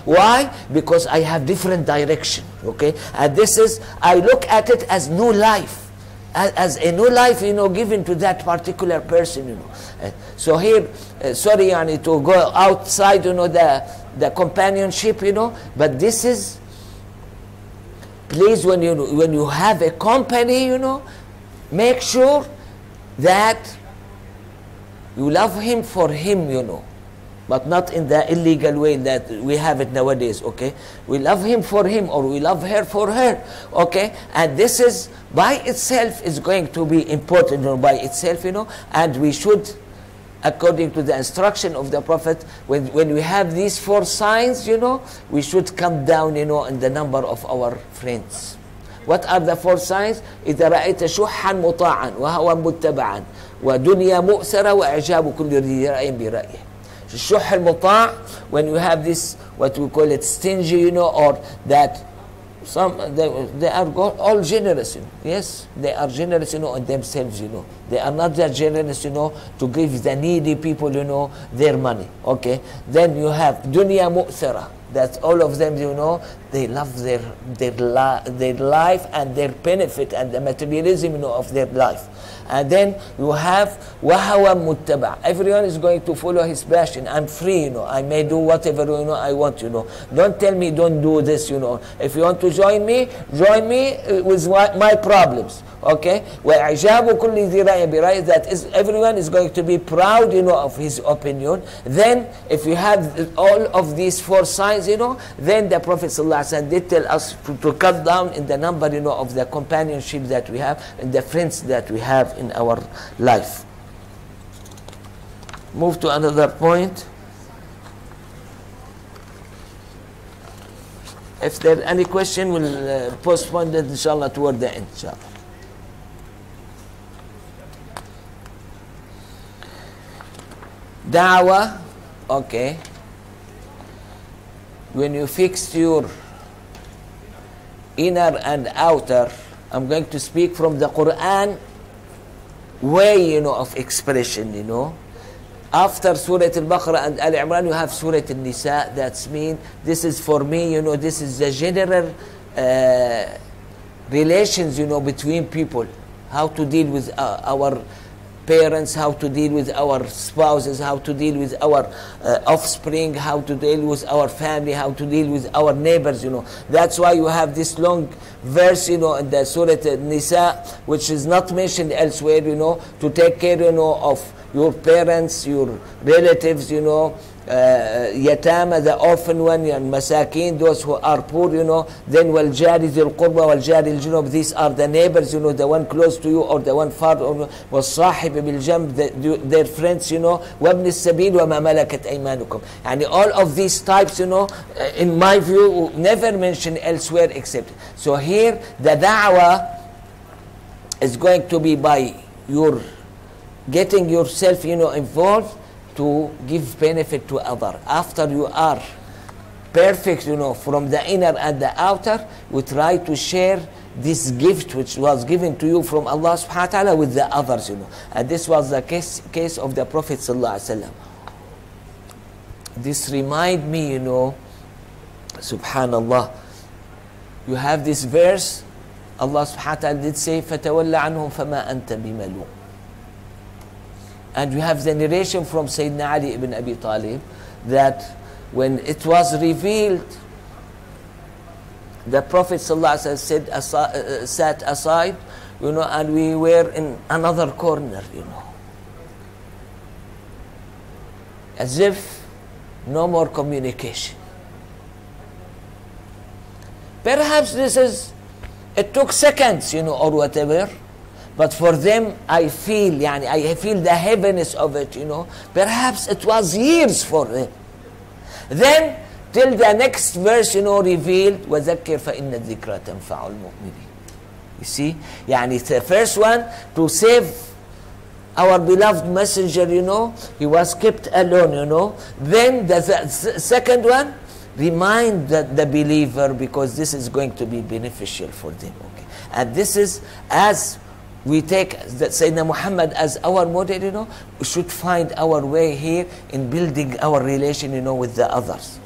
Why? Because I have different direction, okay? And this is, I look at it as new life. As a new life, given to that particular person, So here, sorry, to go outside, the companionship, but this is, please, when you have a company, make sure that you love him for him, but not in the illegal way that we have it nowadays, okay? We love him for him, or we love her for her, okay? And this is, by itself, is going to be important, by itself, and we should, according to the instruction of the Prophet, when we have these 4 signs, we should come down, in the number of our friends. What are the 4 signs? إذا رأيت شحا مطاعا وهوى متبعا ودنيا مؤثرة وإعجاب كل ذي رأي برأيه. الشح المطاع, when you have this, what we call it, stingy, or that they are all generous, Yes, they are generous, on themselves, They are not that generous, to give the needy people, their money, okay? Then you have dunya mu'thara, that all of them, they love their life and their benefit and the materialism, of their life. And then you have wahawa muttaba. Everyone is going to follow his passion. I'm free, I may do whatever I want, Don't tell me don't do this, If you want to join me with my problems. Okay? وَإِعْجَابُ كُلِّ ذِي رَأْيٍ بِرَأْيٍ, that is, everyone is going to be proud, of his opinion. Then, if you have all of these 4 signs, then the Prophet ﷺ did tell us to cut down in the number, of the companionship that we have and the friends that we have in our life. Move to another point. If there any question, we'll postpone that, inshallah, toward the end, inshallah. Da'wah, okay. When you fix your inner and outer, I'm going to speak from the Quran way, of expression, After Surah Al-Baqarah and Al-Imran, you have Surah Al-Nisa. That's mean, this is for me, this is the general relations, between people. How to deal with our parents, how to deal with our spouses, how to deal with our offspring, how to deal with our family, how to deal with our neighbors, That's why you have this long verse, in the Surah An-Nisa, which is not mentioned elsewhere, to take care, of your parents, your relatives, yatama, the orphan one, and masakin, those who are poor, then wal jari dhil qurba wal jari al junub, these are the neighbors, the one close to you or the one far, or was sahib bil jamb, their friends, wabn as-sabil wa ma malakat aymanukum. And all of these types, in my view, never mentioned elsewhere except. So here, the da'wah is going to be by your getting yourself, involved to give benefit to other. After you are perfect, from the inner and the outer, we try to share this gift which was given to you from Allah subhanahu wa ta'ala with the others, And this was the case of the Prophet sallallahu alaihi wasallam. This remind me, subhanallah, you have this verse, Allah subhanahu wa ta'ala did say, فَتَوَلَّ عَنْهُمْ فَمَا أَنْتَ بِمَلُومٍ. And you have the narration from Sayyidina Ali ibn Abi Talib that when it was revealed, the Prophet ﷺ sat aside, and we were in another corner, as if no more communication. Perhaps it took seconds, or whatever, but for them, I feel the heaviness of it, Perhaps it was years for them. Then, till the next verse, revealed, وَذَكِّرْ فَإِنَّ الذِّكْرَى تَنْفَعُ الْمُؤْمِنِينَ. You see? The first one, to save our beloved messenger, he was kept alone, Then the second one, remind the believer, because this is going to be beneficial for them. Okay? And this is, as we take Sayyidina Muhammad as our model, we should find our way here in building our relation, with the others.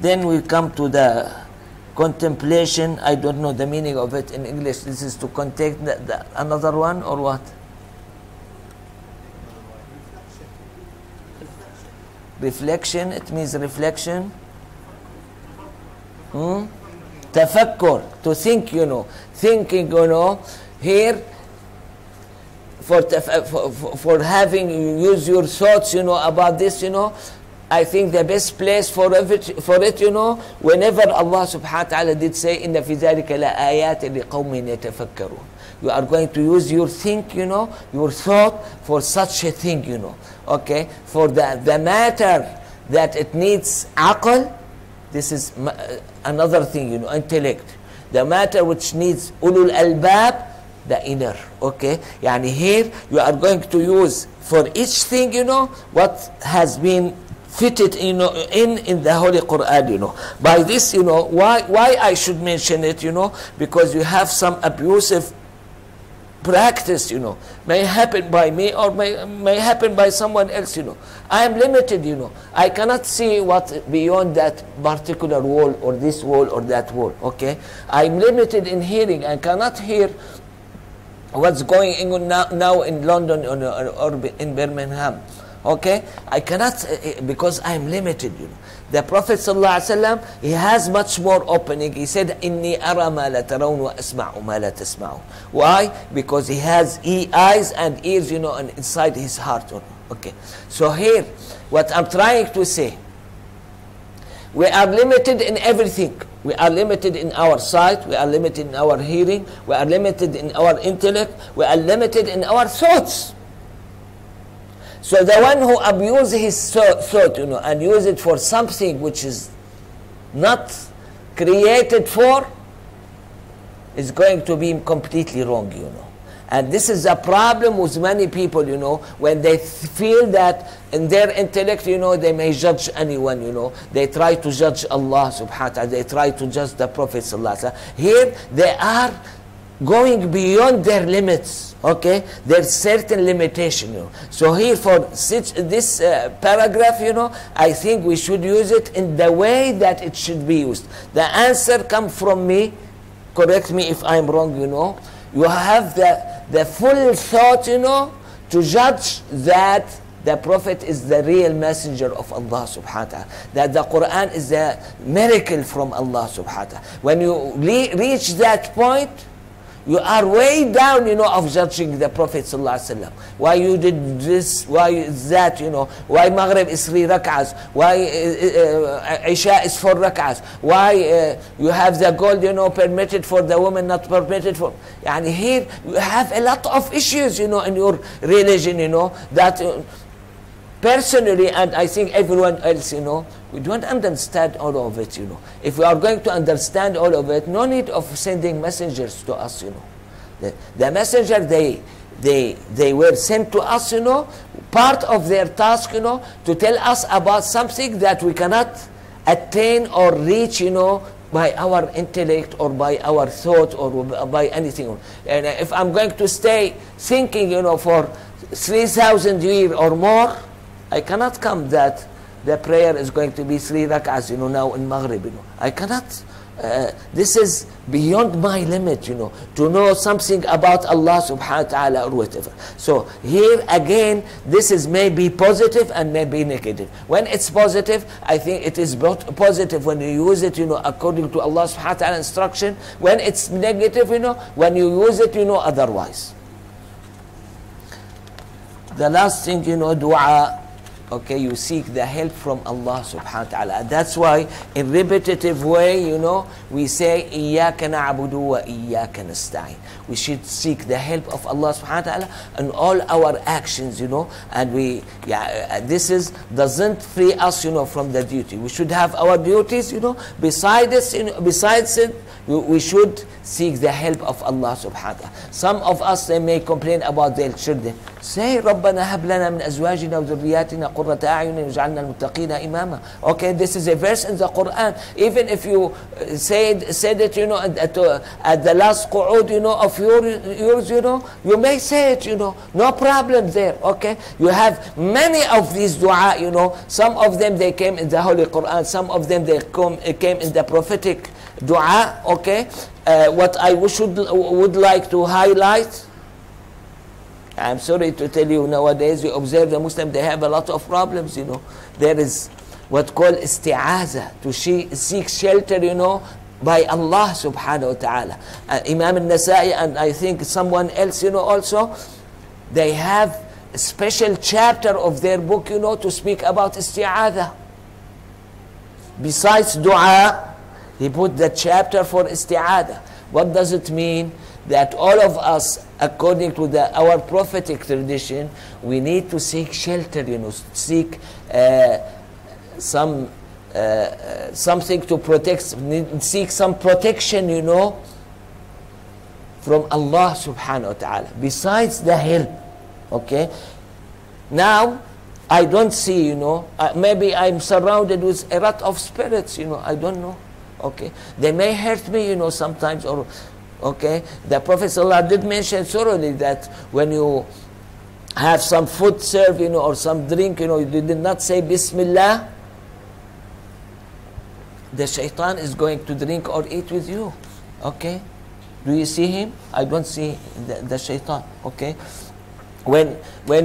Then we come to the contemplation. I don't know the meaning of it in English. This is to contact another one, or what? Reflection. It means reflection. Tafakkur, to think, thinking, here for having use your thoughts, about this, I think the best place for it, whenever Allah subhanahu wa ta'ala did say, إِنَّ فِي ذَلِكَ لَآيَاتٍ لِقَوْمٍ يَتَفَكَّرُونَ. You are going to use your think, your thought for such a thing, Okay? For the matter that it needs aql, this is another thing, intellect. The matter which needs ulul albab, the inner. Okay? Here you are going to use for each thing, what has been fitted, in the Holy Quran, By this, why I should mention it, because you have some abusive practice, may happen by me or may happen by someone else, I am limited, I cannot see what beyond that particular wall or this wall or that wall, okay? I am limited in hearing. I cannot hear what's going on now in London or in Birmingham, okay? I cannot, because I am limited, The Prophet ﷺ, he has much more opening. He said, إِنِّي أَرَى مَا لَا تَرَوْنَ وَأَسْمَعُ مَا لَا تَسْمَعُونَ. Why? Because he has eyes and ears, and inside his heart. Okay. So here, what I'm trying to say, we are limited in everything. We are limited in our sight. We are limited in our hearing. We are limited in our intellect. We are limited in our thoughts. So the one who abuses his thought, and use it for something which is not created for, is going to be completely wrong, And this is a problem with many people, when they feel that in their intellect, they may judge anyone, They try to judge Allah subhanahu wa ta'ala. They try to judge the Prophet sallallahu alaihi wasallam. Here, they are going beyond their limits, okay? There's certain limitation, So here for this paragraph, I think we should use it in the way that it should be used. The answer comes from me. Correct me if I'm wrong, You have the full thought, to judge that the Prophet is the real messenger of Allah subhanahu wa ta'ala. That the Quran is a miracle from Allah subhanahu wa ta'ala. When you reach that point, you are way down, of judging the Prophet sallallahu alaihi wasallam. Why you did this? Why is that? Why Maghrib is 3 rak'ahs? Why Isha is 4 rak'ahs? Why you have the gold, permitted for the woman, not permitted for? Here you have a lot of issues, in your religion, that personally, and I think everyone else, we don't understand all of it, If we are going to understand all of it, no need of sending messengers to us, The messenger, they were sent to us, you know, part of their task, you know, to tell us about something that we cannot attain or reach, you know, by our intellect or by our thought or by anything. And if I'm going to stay thinking, you know, for 3,000 years or more, I cannot come that the prayer is going to be 3 rak'ahs, you know, now in Maghrib, you know. I cannot. This is beyond my limit, you know, to know something about Allah subhanahu wa ta'ala or whatever. So here again, this is maybe positive and maybe negative. When it's positive, I think it is positive when you use it, you know, according to Allah subhanahu wa ta'ala instruction. When it's negative, you know, when you use it, you know, otherwise. The last thing, you know, dua. Okay, you seek the help from Allah subhanahu wa ta'ala. That's why in repetitive way, you know, we say إِيَّاكَ نَعْبُدُ وَإِيَّاكَ نَسْتَعِينُ. We should seek the help of Allah subhanahu wa ta'ala in all our actions, you know, and this doesn't free us, you know, from the duty. We should have our duties, you know, besides it, we should seek the help of Allah subhanahu wa ta'ala. Some of us, they may complain about their children. Say, رَبَّنَا هَبْ لَنَا مِنْ أَزْوَاجِنَا وَذُرِّيَّاتِنَا قُرَّةَ أَعْيُنٍ وَاجْعَلْنَا الْمُتَّقِينَ إِمَامًا. Okay, this is a verse in the Quran. Even if you said it, you know, at the last qu'ud, you know, of yours, you know, you may say it, you know, no problem there, okay? You have many of these dua, you know. Some of them, they came in the Holy Quran. Some of them, they came in the prophetic dua, okay? What I would like to highlight, I'm sorry to tell you, nowadays you observe the Muslims, they have a lot of problems, you know. There is what called isti'aza, to seek shelter, you know, by Allah subhanahu wa ta'ala. Imam al-Nasa'i and I think someone else, you know, also, they have a special chapter of their book, you know, to speak about isti'aza. Besides dua, he put the chapter for isti'aza. What does it mean? That all of us, according to our prophetic tradition, we need to seek shelter, you know, seek something to protect, seek some protection, you know, from Allah subhanahu wa ta'ala, besides the help, okay? Now, I don't see, you know, maybe I'm surrounded with a lot of spirits, you know, I don't know, okay? They may hurt me, you know, sometimes, or okay, the Prophet ﷺ did mention thoroughly that when you have some food served, you know, or some drink, you know, you did not say Bismillah, the shaitan is going to drink or eat with you, okay? Do you see him? I don't see the shaitan, okay? When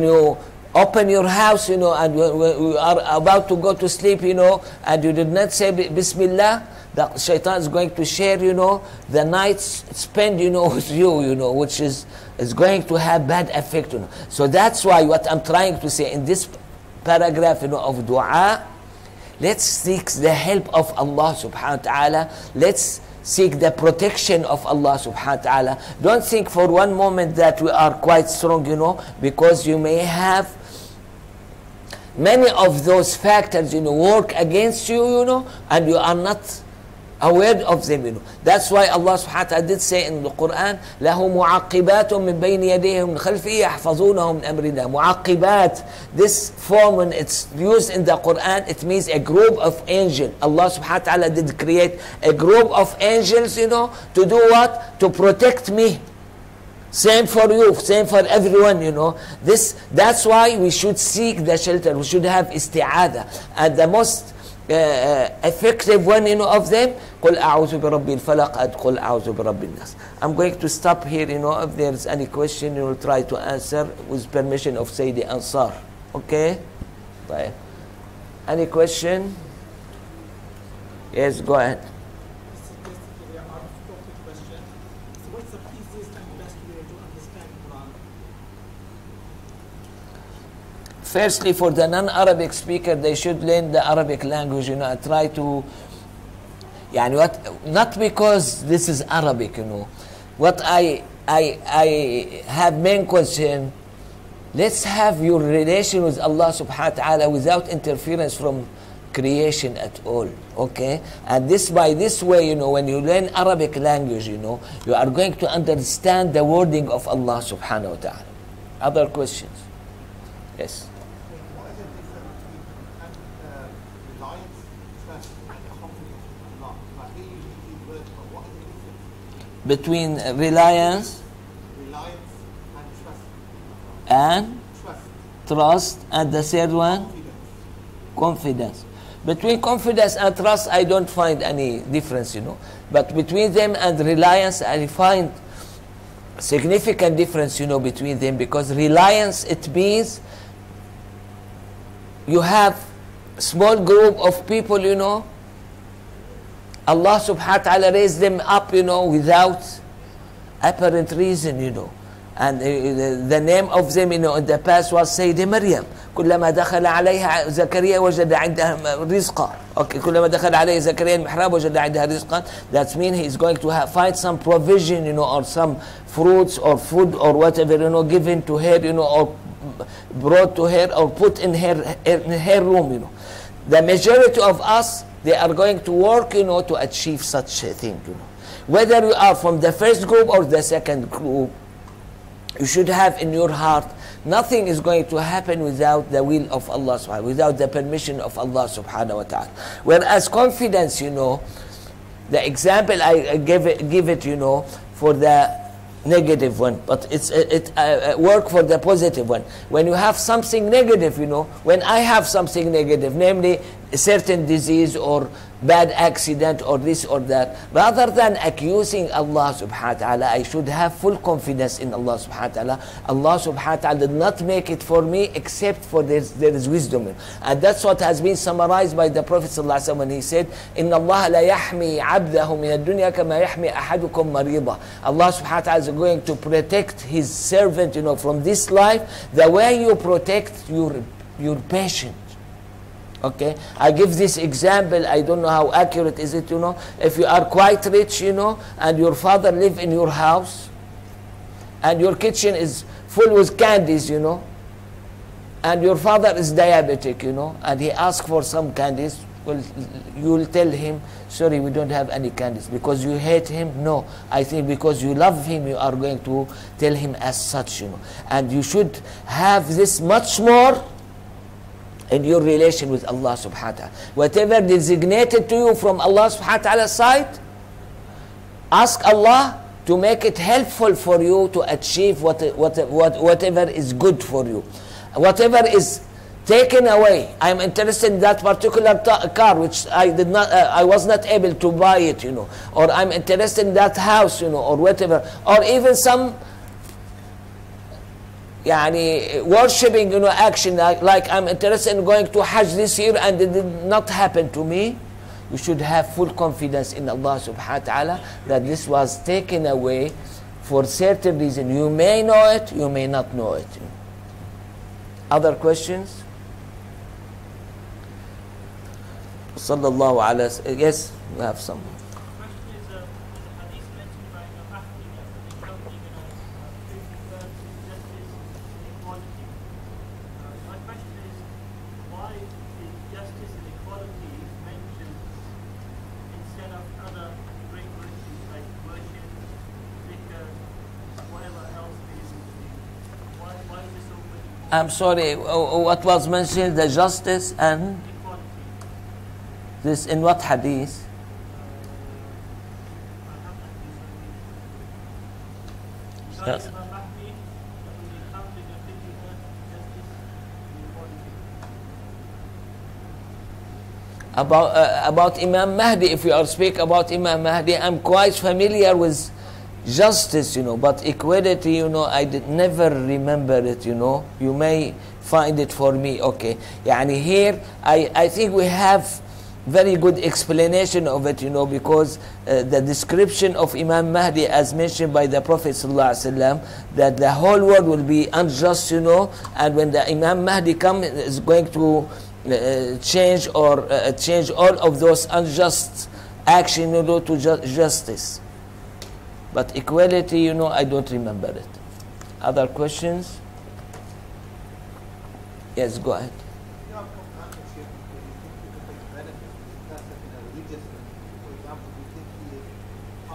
you open your house, you know, and when you are about to go to sleep, you know, and you did not say Bismillah, the shaitan is going to share, you know, the nights spent, you know, with you, you know, which is going to have bad effect, you know. So that's why what I'm trying to say in this paragraph, you know, of dua, let's seek the help of Allah subhanahu wa ta'ala. Let's seek the protection of Allah subhanahu wa ta'ala. Don't think for one moment that we are quite strong, you know, because you may have many of those factors, you know, work against you, you know, and you are not aware of them, you know. That's why Allah subhanahu wa ta'ala did say in the Quran, لَهُ مُعَقِّبَاتٌ مِّن بَيْنِ يَدَيْهِ مِنْ خَلْفِهِ يَحْفَظُونَهُ مِنْ أَمْرِ اللَّهِ. Mu'aqibat, this form, when it's used in the Quran, it means a group of angels. Allah subhanahu wa ta'ala did create a group of angels, you know, to do what? To protect me. Same for you, same for everyone, you know. That's why we should seek the shelter. We should have isti'adah. And the most effective one, you know, of them, قُلْ أَعُوذُ بِرَبِّ الْفَلَقَ قُلْ أَعُوذُ بِرَبِّ النَّاسِ. I'm going to stop here, you know. If there's any question, you will try to answer with permission of Sayyidi Ansar. Okay? Bye. Any question? Yes, go ahead. Firstly, for the non-Arabic speaker, they should learn the Arabic language, you know, and try to, not because this is Arabic, you know. What I have main question, let's have your relation with Allah subhanahu wa ta'ala without interference from creation at all. Okay, and this by this way, you know, when you learn Arabic language, you know, you are going to understand the wording of Allah subhanahu wa ta'ala. Other questions? Yes. What is the difference between reliance, trust, and confidence in Allah? Like we usually use words, but what is the difference Between reliance reliance and trust? and Trust, trust, and the third one, confidence. confidence. Between confidence and trust, I don't find any difference, you know. But between them and reliance, I find significant difference, you know, between them, because reliance, it means you have small group of people, you know, Allah subhanahu wa ta'ala raised them up, you know, without apparent reason, you know. And the name of them, you know, in the past was Sayyida Maryam. كلما دخل عليها زكريا وجد عندها رزقا. Okay, كلما دخل عليها زكريا المحراب وجد عندها رزقا. That means he's going to find some provision, you know, or some fruits or food or whatever, you know, given to her, you know, or brought to her or put in her room, you know. The majority of us, they are going to work, you know, to achieve such a thing, you know. Whether you are from the first group or the second group, you should have in your heart, nothing is going to happen without the will of Allah subhanahu wa ta'ala, without the permission of Allah subhanahu wa ta'ala. Whereas confidence, you know, the example I give it, you know, for the negative one, but it work for the positive one. When you have something negative, you know, when I have something negative, namely a certain disease or bad accident or this or that, rather than accusing Allah subhanahu wa ta'ala, I should have full confidence in Allah subhanahu wa ta'ala. Allah subhanahu wa ta'ala did not make it for me except for there is wisdom. And that's what has been summarized by the Prophet sallallahu alaihi wasallam when he said, Inna Allah la yahmi abdahu min ad-dunya kama yahmi ahadukum marida. Allah subhanahu wa ta'ala is going to protect his servant, you know, from this life the way you protect your patient. Okay, I give this example, I don't know how accurate is it, you know. If you are quite rich, you know, and your father live in your house, and your kitchen is full with candies, you know, and your father is diabetic, you know, and he asks for some candies, well, you will tell him, sorry, we don't have any candies. Because you hate him? No. I think because you love him, you are going to tell him as such, you know. And you should have this much more in your relation with Allah subhanahu wa ta'ala. Whatever designated to you from Allah subhanahu wa ta'ala's side, ask Allah to make it helpful for you to achieve whatever is good for you. Whatever is taken away, I'm interested in that particular car which I was not able to buy it, you know, or I'm interested in that house, you know, or whatever, or even some worshipping, you know, action, like I'm interested in going to Hajj this year and it did not happen to me. You should have full confidence in Allah subhanahu wa ta'ala that this was taken away for certain reason. You may know it, you may not know it. Other questions? Sallallahu alayhi. Yes, we have some. I'm sorry, what was mentioned, the justice and this in what hadith? Yes. About Imam Mahdi, if we are speaking about Imam Mahdi, I'm quite familiar with justice, you know, but equality, you know, I did never remember it, you know. You may find it for me, okay. Here, I think we have very good explanation of it, you know, because the description of Imam Mahdi as mentioned by the Prophet ﷺ, that the whole world will be unjust, you know, and when the Imam Mahdi comes, is going to change all of those unjust action, you know, to justice. But equality, you know, I don't remember it. Other questions? Yes, go ahead.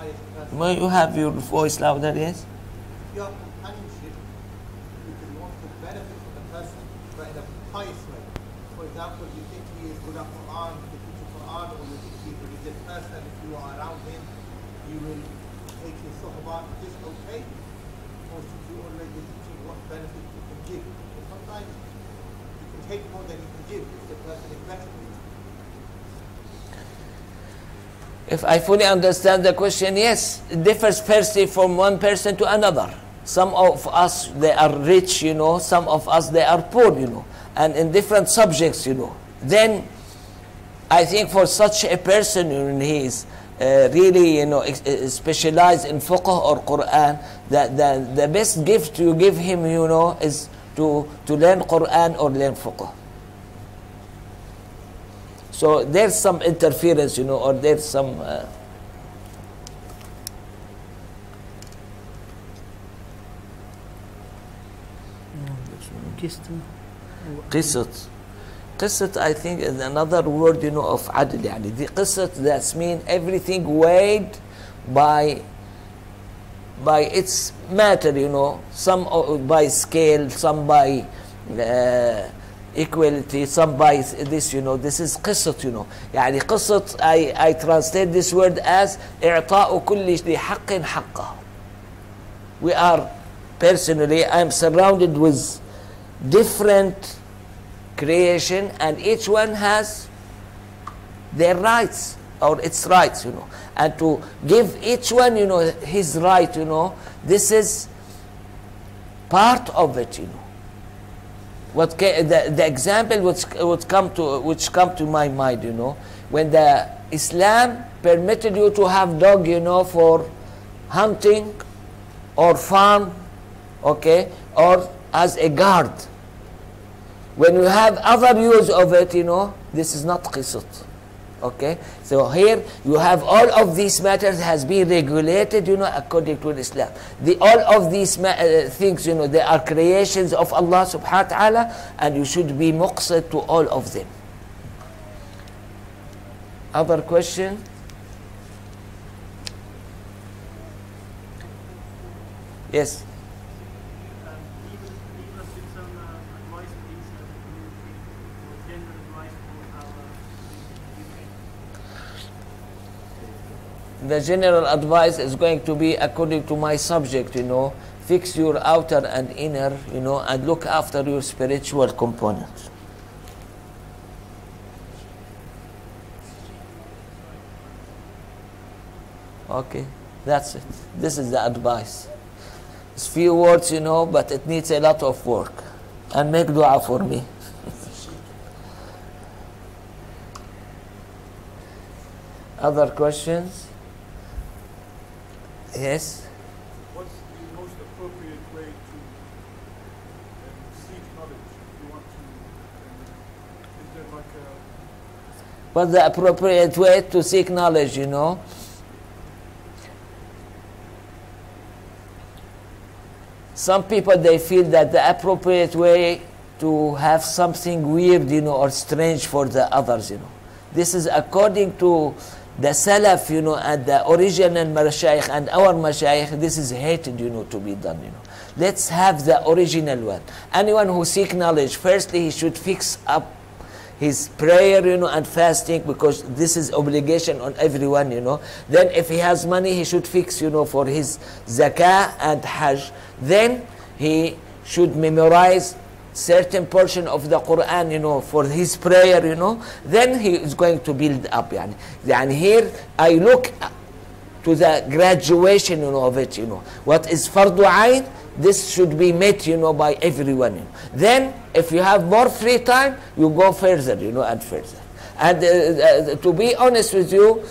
highest person. May you have your voice louder, yes? If you have companionship, because you want to benefit from the person, but in a pious way. For example, you think he is good at Quran, you teach Quran, or you think he is a religious person, if you are around him, you will take his sohbah. Is this okay? Or should you already teaching what benefit you can give? Because sometimes you can take more than you can give if the person is better than you. If I fully understand the question, yes, it differs firstly from one person to another. Some of us, they are rich, you know, some of us, they are poor, you know, and in different subjects, you know. Then, I think for such a person, you know, he is really, you know, specialized in fiqh or Quran, the best gift you give him, you know, is to learn Quran or learn fiqh. So there's some interference, you know, or there's some... Qisat, I think, is another word, you know, of adl. Yani. The qisat, that's mean everything weighed by its matter, you know. Some by scale, some by equality, some by this, you know. This is qisat, you know. Yani qisat, I translate this word as i'ta'u kulli li haqqin haqqa. We are, personally, I'm surrounded with different creation, and each one has their rights or its rights, you know, and to give each one, you know, his right, you know, this is part of it, you know. What the example which come to my mind, you know, when the Islam permitted you to have dog, you know, for hunting or farm, okay, or as a guard. When you have other use of it, you know, this is not qisat. Okay? So here you have all of these matters has been regulated, you know, according to Islam. All of these things, you know, they are creations of Allah subhanahu wa ta'ala, and you should be muqsid to all of them. Other question? Yes. The general advice is going to be according to my subject, you know. Fix your outer and inner, you know, and look after your spiritual component. Okay, that's it. This is the advice. It's few words, you know, but it needs a lot of work. And make dua for me. Other questions? Yes? What's the most appropriate way to seek knowledge? If you want to, is there like a... What's the appropriate way to seek knowledge, you know? Some people, they feel that the appropriate way to have something weird, you know, or strange for the others, you know. This is according to the Salaf, you know, and the original Mashayikh and our Mashayikh. This is hated, you know, to be done, you know. Let's have the original one. Anyone who seek knowledge, firstly, he should fix up his prayer, you know, and fasting, because this is obligation on everyone, you know. Then if he has money, he should fix, you know, for his zakah and hajj. Then he should memorize certain portion of the Quran, you know, for his prayer, you know. Then he is going to build up, yani. And here I look to the graduation, you know, of it, you know. What is fardu ayn, this should be met, you know, by everyone. You know. Then, if you have more free time, you go further, you know, and further. And to be honest with you,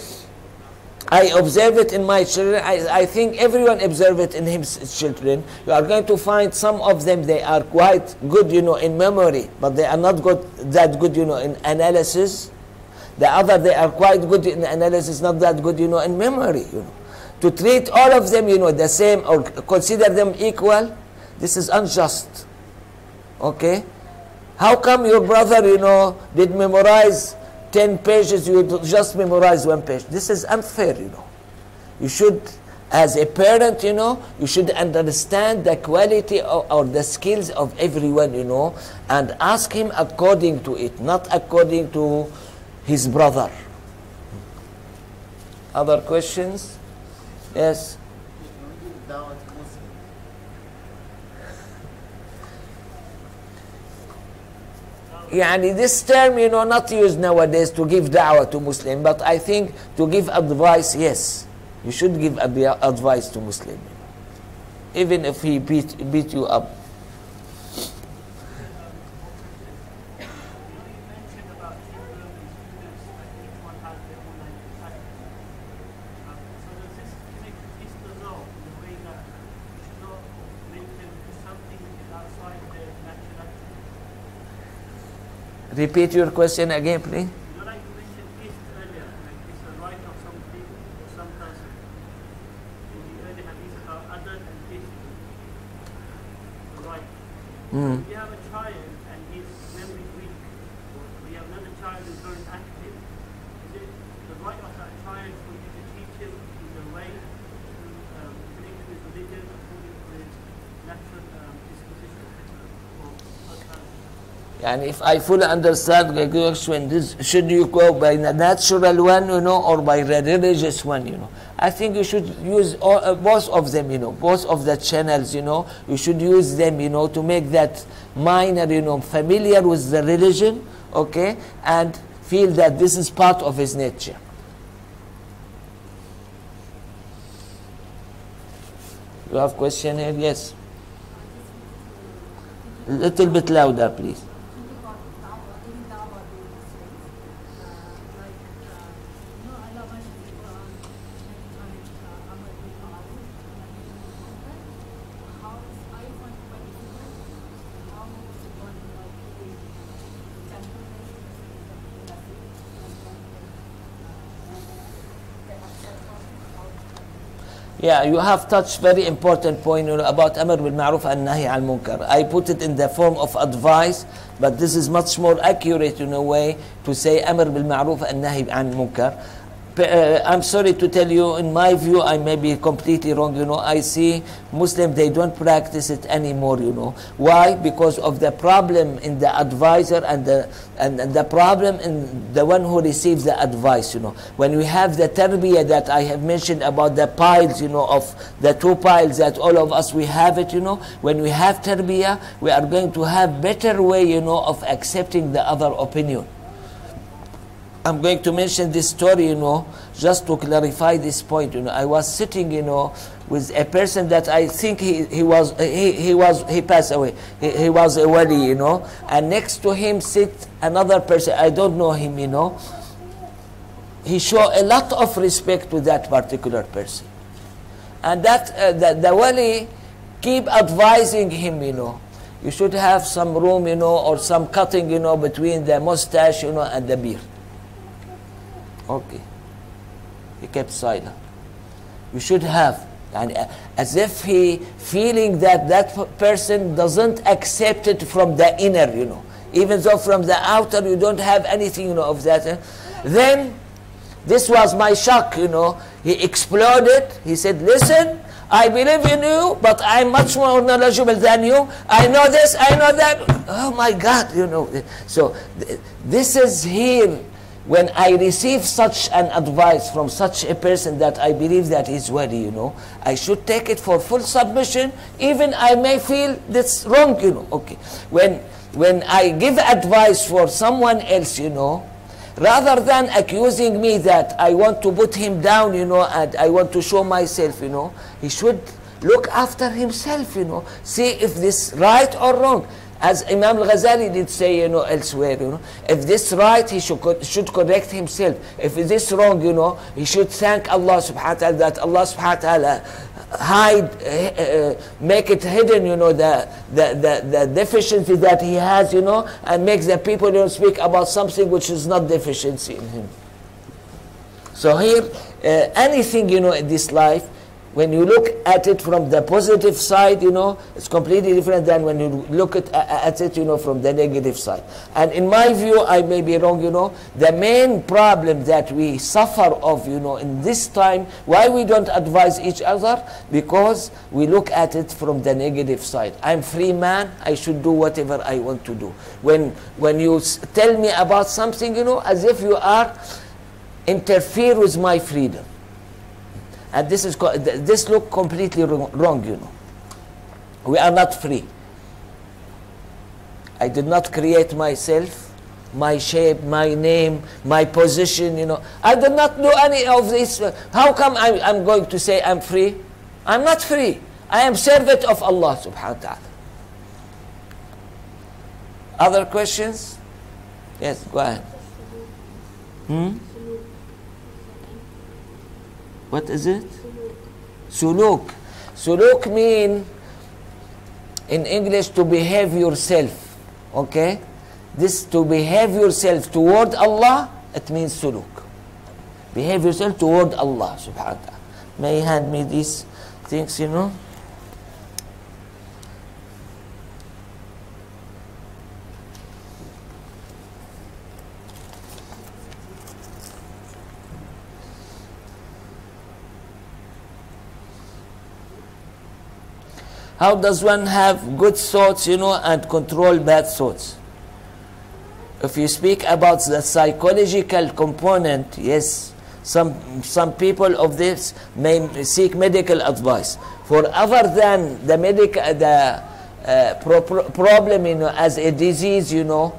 I observe it in my children. I think everyone observes it in his children. You are going to find some of them, they are quite good, you know, in memory, but they are not that good, you know, in analysis. The other, they are quite good in analysis, not that good, you know, in memory, you know. To treat all of them, you know, the same or consider them equal, this is unjust. Okay? How come your brother, you know, did memorize 10 pages, you just memorize 1 page? This is unfair, you know. you should, as a parent, you know, you should understand the quality or the skills of everyone, you know, and ask him according to it, not according to his brother. Other questions? Yes? Yani this term, you know, not used nowadays to give da'wah to Muslim, but I think to give advice, yes. You should give advice to Muslim, even if he beat you up. Repeat your question again, please. You like to mention peace earlier, like it's a right of some people or some person. In the early hadith about other and peace, right? If you have a child and his memory is weak, or we have another child who's very active, is it the right of that child for you to teach him in the way to connect with religion according to his natural disposition or personality? And if I fully understand the question, should you go by the natural one, you know, or by the religious one, you know? I think you should use both of them, you know, both of the channels, you know. You should use them, you know, to make that minor, you know, familiar with the religion, okay, and feel that this is part of his nature. You have question here? Yes. A little bit louder, please. Yeah, you have touched very important point, you know, about Amr bil Ma'ruf and Nahi al Munkar. I put it in the form of advice, but this is much more accurate in a way to say Amr bil Ma'ruf and Nahi al Munkar. I'm sorry to tell you, in my view, I may be completely wrong, you know. I see Muslims, they don't practice it anymore, you know. Why? Because of the problem in the advisor and the problem in the one who receives the advice, you know. When we have the tarbiyah that I have mentioned about the piles, you know, of the 2 piles that all of us, we have it, you know. When we have tarbiyah, we are going to have better way, you know, of accepting the other opinion. I'm going to mention this story, you know, just to clarify this point. You know, I was sitting, you know, with a person that I think he passed away. He was a wali, you know, and next to him sit another person. I don't know him, you know. He showed a lot of respect to that particular person, and that the wali keep advising him, you know, you should have some room, you know, or some cutting, you know, between the mustache, you know, and the beard. Okay. He kept silent. You should have, and as if he feeling that person doesn't accept it from the inner, you know. Even though from the outer you don't have anything, you know, of that. Then, this was my shock, you know. He exploded. He said, listen, I believe in you, but I'm much more knowledgeable than you. I know this, I know that. Oh my God, you know. So, this is here. When I receive such an advice from such a person that I believe that is wali, you know, I should take it for full submission, even I may feel that's wrong, you know. Okay. When I give advice for someone else, you know, rather than accusing me that I want to put him down, you know, and I want to show myself, you know, he should look after himself, you know, see if this right or wrong. As Imam al-Ghazali did say, you know, elsewhere, you know, if this right, he should correct himself. If this wrong, you know, he should thank Allah subhanahu wa ta'ala that Allah subhanahu wa ta'ala make it hidden, you know, the deficiency that he has, you know, and makes the people, you know, speak about something which is not deficiency in him. So here, anything, you know, in this life, When you look at it from the positive side, you know, it's completely different than when you look at it, you know, from the negative side. And in my view, I may be wrong, you know, the main problem that we suffer of, you know, in this time, why we don't advise each other? Because we look at it from the negative side. I'm free man, I should do whatever I want to do. When you tell me about something, you know, as if you are interfere with my freedom. And this look completely wrong, you know. We are not free. I did not create myself, my shape, my name, my position, you know. I did not do any of this. How come I'm going to say I'm free? I'm not free. I am servant of Allah subhanahu wa ta'ala. Other questions? Yes, go ahead. What is it? Suluk. Suluk mean in English to behave yourself. Okay? This to behave yourself toward Allah, it means suluk. Behave yourself toward Allah subhanahu wa ta'ala. May you hand me these things, you know? How does one have good thoughts, you know, and control bad thoughts? If you speak about the psychological component, yes, some people of this may seek medical advice. For other than the problem, you know, as a disease, you know,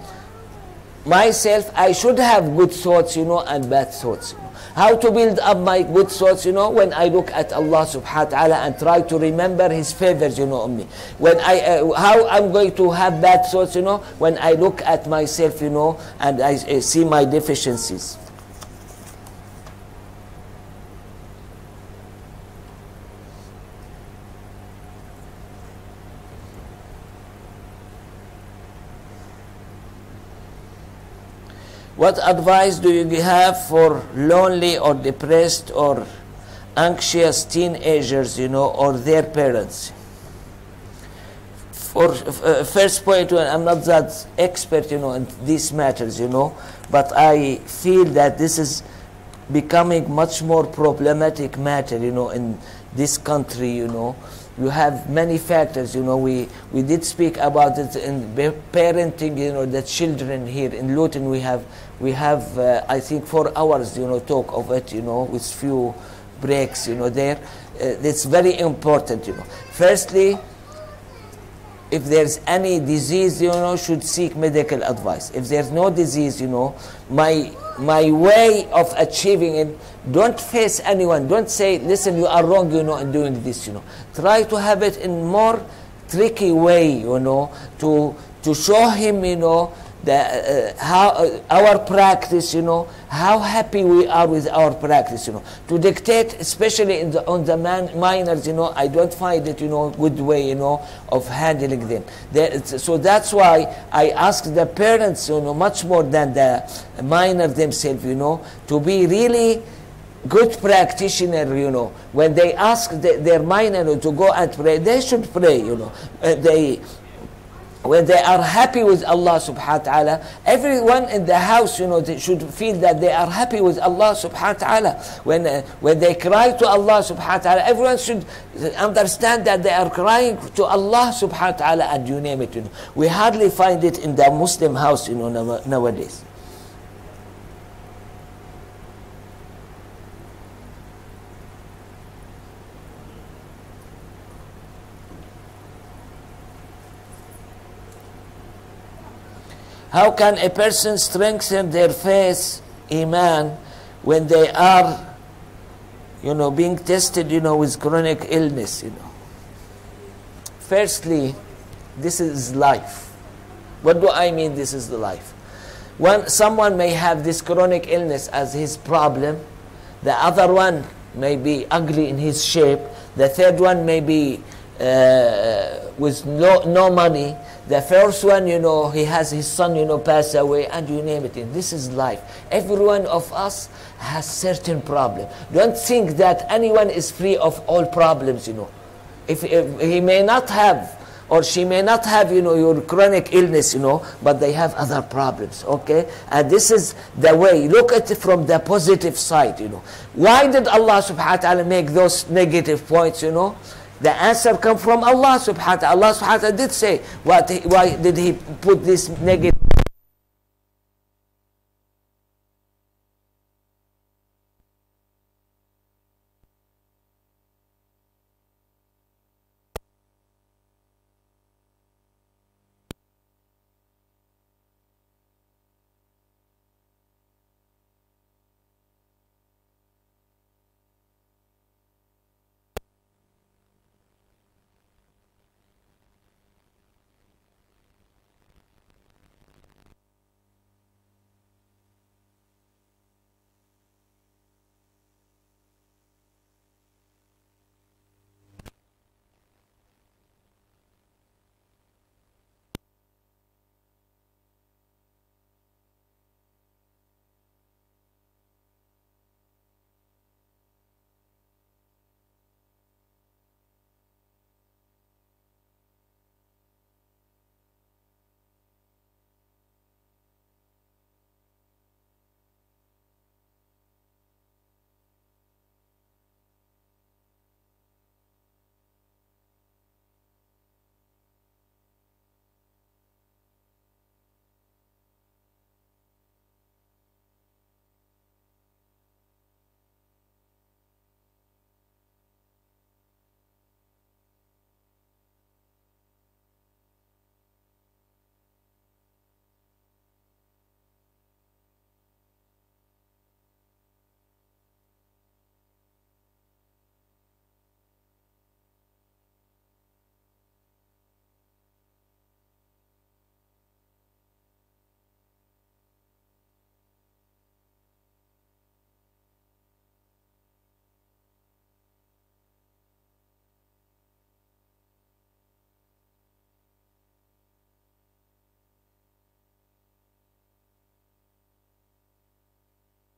myself, I should have good thoughts, you know, and bad thoughts. You know. How to build up my good thoughts, you know, when I look at Allah subhanahu wa ta'ala and try to remember His favors, you know, on me. When how I'm going to have bad thoughts, you know, when I look at myself, you know, and I see my deficiencies. What advice do you have for lonely or depressed or anxious teenagers, you know, or their parents? For first point, I'm not that expert, you know, in these matters, you know, but I feel that this is becoming much more problematic matter, you know, in this country, you know. You have many factors, you know. We did speak about it in parenting, you know, the children here in Luton. We have I think 4 hours, you know, talk of it, you know, with few breaks, you know, there. It's very important, you know. Firstly, if there's any disease, you know, should seek medical advice. If there's no disease, you know, my way of achieving it, don't face anyone. Don't say, listen, you are wrong, you know, in doing this, you know. Try to have it in more tricky way, you know, to show him, you know, how our practice, you know, how happy we are with our practice, you know. To dictate, especially on the minors, you know, I don't find it, you know, good way, you know, of handling them. So that's why I ask the parents, you know, much more than the minor themselves, you know, to be really good practitioner, you know. When they ask their minor to go and pray, they should pray, you know. When they are happy with Allah subhanahu wa ta'ala, everyone in the house, you know, they should feel that they are happy with Allah subhanahu wa ta'ala. When they cry to Allah subhanahu wa ta'ala, everyone should understand that they are crying to Allah subhanahu wa ta'ala, and you name it, you know. We hardly find it in the Muslim house, you know, nowadays. How can a person strengthen their faith, iman, when they are, you know, being tested, you know, with chronic illness, you know? Firstly, this is life. What do I mean this is the life? Someone may have this chronic illness as his problem. The other one may be ugly in his shape. The third one may be with no money. The first one, you know, he has his son, you know, pass away, and you name it. This is life. Every one of us has certain problem. Don't think that anyone is free of all problems, you know. If he may not have, or she may not have, you know, your chronic illness, you know, but they have other problems, okay? And this is the way. Look at it from the positive side, you know. Why did Allah subhanahu wa ta'ala make those negative points, you know? The answer comes from Allah subhanahu wa ta'ala. Allah subhanahu wa ta'ala did say, why did He put this negative